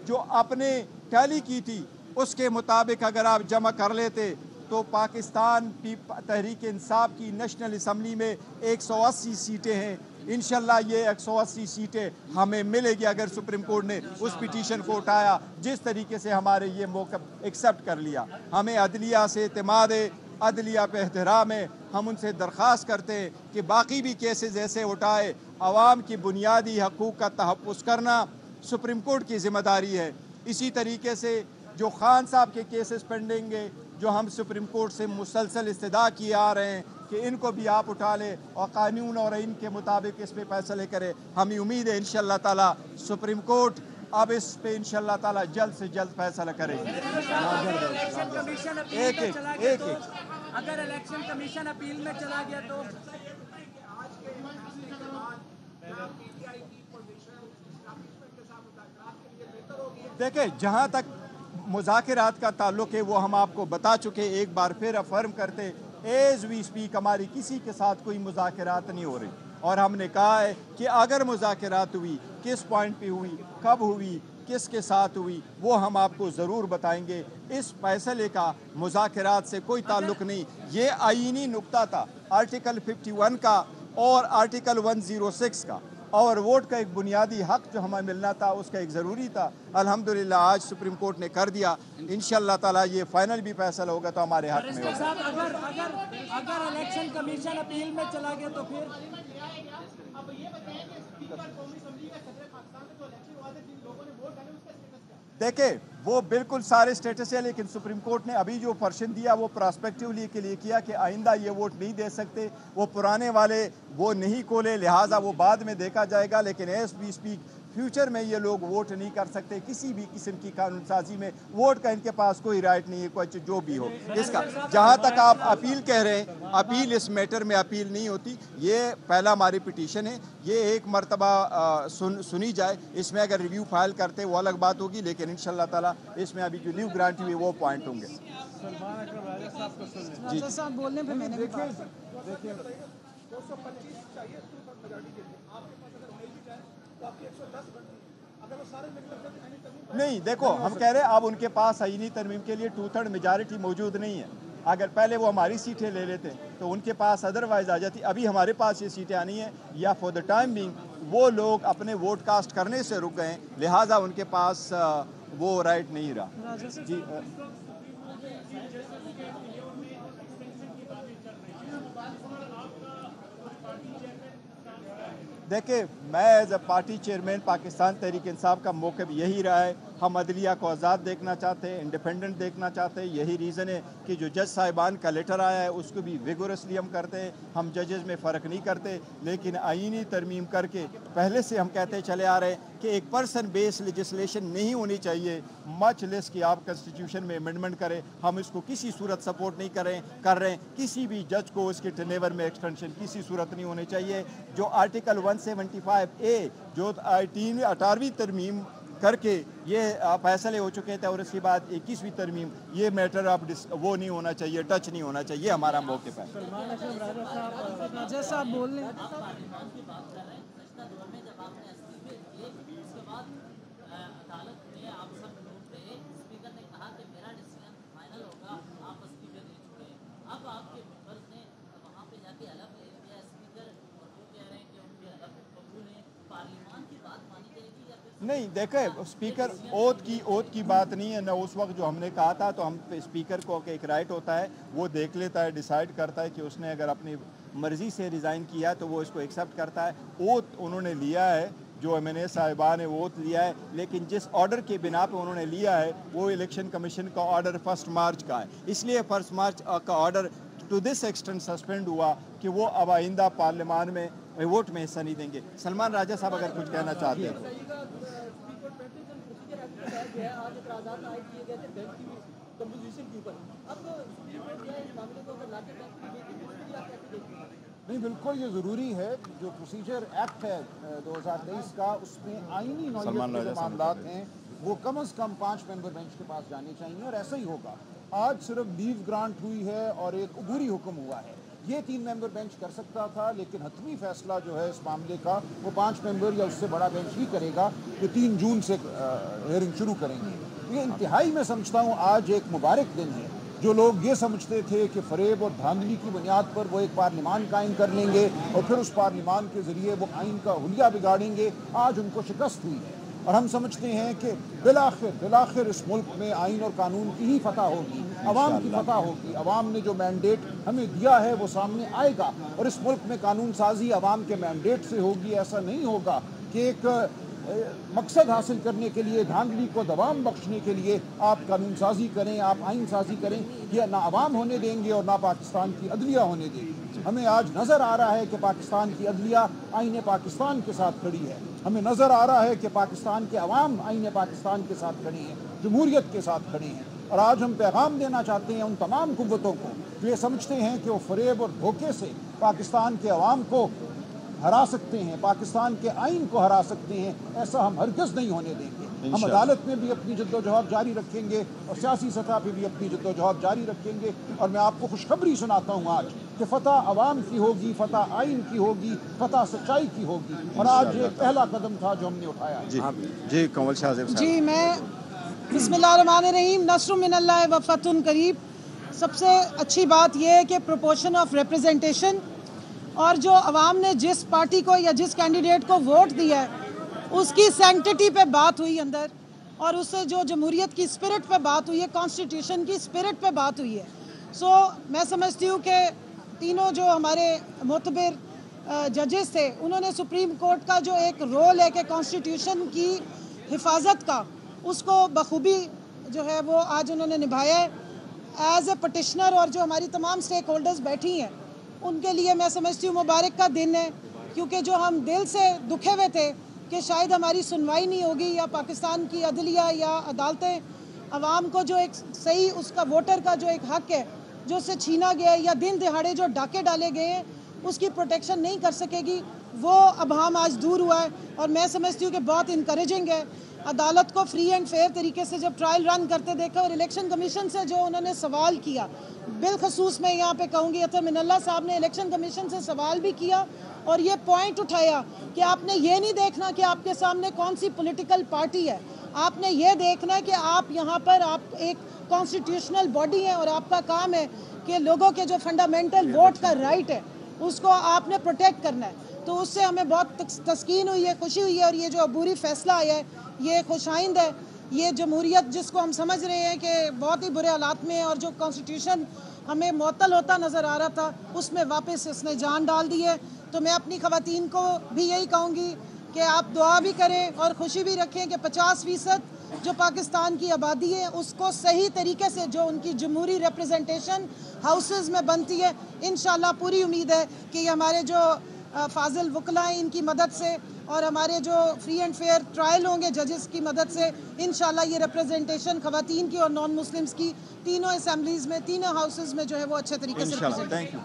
जो अपने टैली की थी उसके मुताबिक अगर आप जमा कर लेते तो पाकिस्तान तहरीक इंसाफ की नेशनल असम्बली में 180 सीटें हैं। इंशाल्लाह ये 180 सीटें हमें मिलेगी अगर सुप्रीम कोर्ट ने उस पिटीशन को उठाया, जिस तरीके से हमारे ये मौक़िफ़ एक्सेप्ट कर लिया। हमें अदलिया से एतमाद है, अदलिया पे एहतराम है। हम उनसे दरख्वास्त करते हैं कि बाकी भी केसेस ऐसे उठाए। आवाम की बुनियादी हकूक़ का तहफ़्फ़ुज़ करना सुप्रीम कोर्ट की ज़िम्मेदारी है। इसी तरीके से जो खान साहब के केसेस पेंडिंग है जो हम सुप्रीम कोर्ट से मुसलसल इस्तदा किए आ रहे हैं कि इनको भी आप उठा लें और कानून और आइन के मुताबिक इस पे फैसले करें। हमें उम्मीद है इंशाअल्लाह ताला सुप्रीम कोर्ट अब इस पे इंशाअल्लाह ताला जल्द से जल्द फैसला करेगी। एक अगर इलेक्शन कमीशन अपील में चला गया तो देखिए, जहां तक मुज़ाकरात का ताल्लुक है वो हम आपको बता चुके, एक बार फिर अफर्म करते एज वी स्पीक हमारी किसी के साथ कोई मुज़ाकरात नहीं हो रही और हमने कहा है कि अगर मुज़ाकरात हुई, किस पॉइंट पे हुई, कब हुई, किसके साथ हुई, वो हम आपको ज़रूर बताएंगे। इस फैसले का मुज़ाकरात से कोई ताल्लुक नहीं, ये आईनी नुक्ता था आर्टिकल 51 का और आर्टिकल 106 का, और वोट का एक बुनियादी हक जो हमें मिलना था उसका एक ज़रूरी था। अल्हम्दुलिल्लाह आज सुप्रीम कोर्ट ने कर दिया। इंशाअल्लाह ताला ये फाइनल भी फैसला होगा तो हमारे हक में होगा। अगर इलेक्शन कमीशन अपील में चला गया तो फिर देखे, वो बिल्कुल सारे स्टेटस है, लेकिन सुप्रीम कोर्ट ने अभी जो पर्शन दिया वो प्रोस्पेक्टिवली के लिए किया कि आइंदा ये वोट नहीं दे सकते, वो पुराने वाले वो नहीं खोले, लिहाजा वो बाद में देखा जाएगा। लेकिन एज वी स्पीक फ्यूचर में ये लोग वोट नहीं कर सकते, किसी भी किस्म की कानून साजी में वोट का इनके पास कोई राइट नहीं है, कोई जो भी हो इसका। जहाँ तक आप अपील कह रहे हैं, अपील इस मैटर में अपील नहीं होती। ये पहला हमारी पिटीशन है, ये एक मरतबा सुनी जाए, इसमें अगर रिव्यू फाइल करते वो अलग बात होगी, लेकिन इंशाल्लाह ताला इसमें अभी जो लीव ग्रांट हुई वो पॉइंट होंगे। नहीं, देखो, हम कह रहे हैं अब उनके पास आईनी तरमीम के लिए 2/3 मेजॉरिटी मौजूद नहीं है। अगर पहले वो हमारी सीटें ले लेते तो उनके पास अदरवाइज आ जाती। अभी हमारे पास ये सीटें आनी है, या फॉर द टाइम बिंग वो लोग अपने वोट कास्ट करने से रुक गए, लिहाजा उनके पास वो राइट नहीं रहा। जी देखिए, मैं as a party chairman Pakistan Tehreek Insaf का मौक़िफ़ यही रहा है। हम अदलिया को आज़ाद देखना चाहते हैं, इंडिपेंडेंट देखना चाहते हैं। यही रीज़न है कि जो जज साहिबान का लेटर आया है उसको भी विगोरसली हम करते हैं। हम जजेस में फ़र्क नहीं करते, लेकिन आईनी तरमीम करके पहले से हम कहते चले आ रहे हैं कि एक पर्सन बेस्ड लेजिस्लेशन नहीं होनी चाहिए, मच लेस कि आप कॉन्स्टिट्यूशन में अमेंडमेंट करें। हम इसको किसी सूरत सपोर्ट नहीं कर रहे हैं। किसी भी जज को उसके टेनेवर में एक्सटेंशन किसी सूरत नहीं होनी चाहिए। जो आर्टिकल 175A जो 18वीं तरमीम करके ये फैसले हो चुके थे और उसके बाद 21वीं तरमीम, ये मैटर अब वो नहीं होना चाहिए, टच नहीं होना चाहिए, हमारा मौक़िफ़ है। नहीं, देखे, स्पीकर ओथ की बात नहीं है ना। उस वक्त जो हमने कहा था तो हम स्पीकर को एक राइट होता है, वो देख लेता है, डिसाइड करता है कि उसने अगर अपनी मर्ज़ी से रिज़ाइन किया है तो वो इसको एक्सेप्ट करता है। ओथ उन्होंने लिया है, जो MNA साहिबान ने ओथ लिया है, लेकिन जिस ऑर्डर के बिना पे उन्होंने लिया है वो इलेक्शन कमीशन का ऑर्डर 1 मार्च का है। इसलिए 1 मार्च का order to this extent suspend हुआ कि वो अब आइंदा पार्लियामान में वोट में हिस्सा नहीं देंगे। सलमान राजा साहब अगर कुछ कहना चाहते हैं। नहीं, बिल्कुल ये ज़रूरी है। जो प्रोसीजर एक्ट है 2023 का, उसमें आईनी नौयत के जो मामलात हैं वो कम से कम 5 मेंबर बेंच के पास जाने चाहिए, और ऐसा ही होगा। आज सिर्फ लीव ग्रांट हुई है और एक अबूरी हुक्म हुआ है। ये 3 मेंबर बेंच कर सकता था, लेकिन हतमी फैसला जो है इस मामले का वो 5 मेंबर या उससे बड़ा बेंच ही करेगा, जो 3 जून से हेयरिंग शुरू करेंगे। ये इंतहाई मैं समझता हूँ आज एक मुबारक दिन है। जो लोग ये समझते थे कि फरेब और धांधली की बुनियाद पर वो एक पार्लियामान कायम कर लेंगे और फिर उस पार्लियामान के ज़रिए वो आइन का हुलिया बिगाड़ेंगे, आज उनको शिकस्त हुई है। और हम समझते हैं कि बिलाखिर इस मुल्क में आइन और कानून की ही फतह होगी, अवाम की फतह होगी। अवाम ने जो मैंडेट हमें दिया है वो सामने आएगा, और इस मुल्क में कानून साजी अवाम के मैंडेट से होगी। ऐसा नहीं होगा कि एक मकसद हासिल करने के लिए, धांधली को दबाम बख्शने के लिए आप कानून साजी करें, आप आइन साजी करें, ये ना अवाम होने देंगे और ना पाकिस्तान की अदलिया होने देंगे। हमें आज नज़र आ रहा है कि पाकिस्तान की अदलिया आइन पाकिस्तान के साथ खड़ी है। हमें नज़र आ रहा है कि पाकिस्तान के अवाम आइन पाकिस्तान के साथ खड़ी हैं, जमहूरियत के साथ खड़ी हैं। और आज हम पैगाम देना चाहते हैं उन तमाम कुव्वतों को जो ये समझते हैं कि वो फरेब और धोखे से पाकिस्तान के अवाम को हरा सकते हैं, पाकिस्तान के आइन को हरा सकते हैं। ऐसा हम हरगिज़ नहीं होने देंगे। हम अदालत में भी अपनी जद्दोजहद जारी रखेंगे और सियासी सतह पे भी अपनी जद्दोजहद जारी रखेंगे। और मैं आपको खुशखबरी सुनाता हूँ आज कि फतह अवाम की होगी, फतह आइन की होगी, फतह सच्चाई की होगी। और आज ये पहला कदम था जो हमने उठाया। जी कंवल शाहज़ेब साहब। जी, मैं बिस्मिल्लाहिर्रहमानिर्रहीम, नस्रुम मिनल्लाहि व फतहुन करीब। सबसे अच्छी बात यह है कि प्रोपोर्शन ऑफ रिप्रेजेंटेशन और जो अवाम ने जिस पार्टी को या जिस कैंडिडेट को वोट दिया है उसकी सैंक्टिटी पे बात हुई अंदर, और उससे जो जमहूरियत की स्पिरिट पे बात हुई है, कॉन्स्टिट्यूशन की स्पिरिट पे बात हुई है। सो मैं समझती हूँ कि तीनों जो हमारे मोतबर जजेस थे उन्होंने सुप्रीम कोर्ट का जो एक रोल है कि कॉन्स्टिट्यूशन की हिफाजत का, उसको बखूबी जो है वो आज उन्होंने निभाया है एज ए पटिशनर। और जो हमारी तमाम स्टेक होल्डर्स बैठी हैं उनके लिए मैं समझती हूँ मुबारक का दिन है, क्योंकि जो हम दिल से दुखे हुए थे कि शायद हमारी सुनवाई नहीं होगी या पाकिस्तान की अदलिया या अदालतें अवाम को जो एक सही उसका वोटर का जो एक हक है जो उससे छीना गया है या दिन दिहाड़े जो डाके डाले गए हैं उसकी प्रोटेक्शन नहीं कर सकेगी, वो अब हम आज दूर हुआ है। और मैं समझती हूँ कि बहुत इनकरेजिंग है। अदालत को फ्री एंड फेयर तरीके से जब ट्रायल रन करते देखा और इलेक्शन कमीशन से जो उन्होंने सवाल किया, बिलखसूस मैं यहाँ पे कहूँगी अतर मिनल्ला साहब ने इलेक्शन कमीशन से सवाल भी किया और ये पॉइंट उठाया कि आपने ये नहीं देखना कि आपके सामने कौन सी पॉलिटिकल पार्टी है, आपने ये देखना है कि आप यहाँ पर आप एक कॉन्स्टिट्यूशनल बॉडी है और आपका काम है कि लोगों के जो फंडामेंटल वोट का राइट है उसको आपने प्रोटेक्ट करना है। तो उससे हमें बहुत तस्कीन हुई है, खुशी हुई है। और ये जो अबूरी फैसला आया है ये खुशाइंद है। ये जमहूरियत जिसको हम समझ रहे हैं कि बहुत ही बुरे हालात में है और जो कॉन्स्टिट्यूशन हमें मुअत्तल होता नज़र आ रहा था उसमें वापस इसने जान डाल दी है। तो मैं अपनी ख़वातीन को भी यही कहूँगी कि आप दुआ भी करें और खुशी भी रखें कि 50% जो पाकिस्तान की आबादी है उसको सही तरीके से जो उनकी जमहूरी रिप्रेजेंटेशन हाउसेस में बनती है, इंशाल्लाह पूरी उम्मीद है कि हमारे जो फाजिल वकला हैं इनकी मदद से और हमारे जो फ्री एंड फेयर ट्रायल होंगे जजेस की मदद से इंशाल्लाह ये रिप्रेजेंटेशन ख़वातीन की और नॉन मुस्लिम्स की तीनों असेंबलीज में, तीनों हाउसेस में जो है वो अच्छे तरीके से थैंक यू।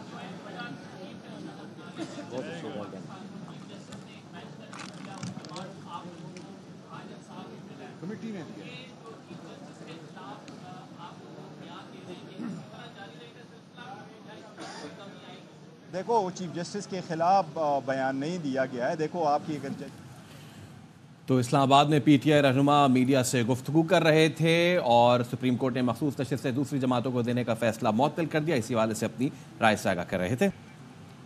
कमेटी ने देखो चीफ जस्टिस के खिलाफ बयान नहीं दिया गया है। देखो आपकी अगर तो इस्लामाबाद में पीटीआई रहनुमा मीडिया से गुफ्तगू कर रहे थे और सुप्रीम कोर्ट ने मखसूस नशिस्त से दूसरी जमातों को देने का फैसला मुअत्तल कर दिया। इसी हवाले से अपनी राय साझा कर रहे थे।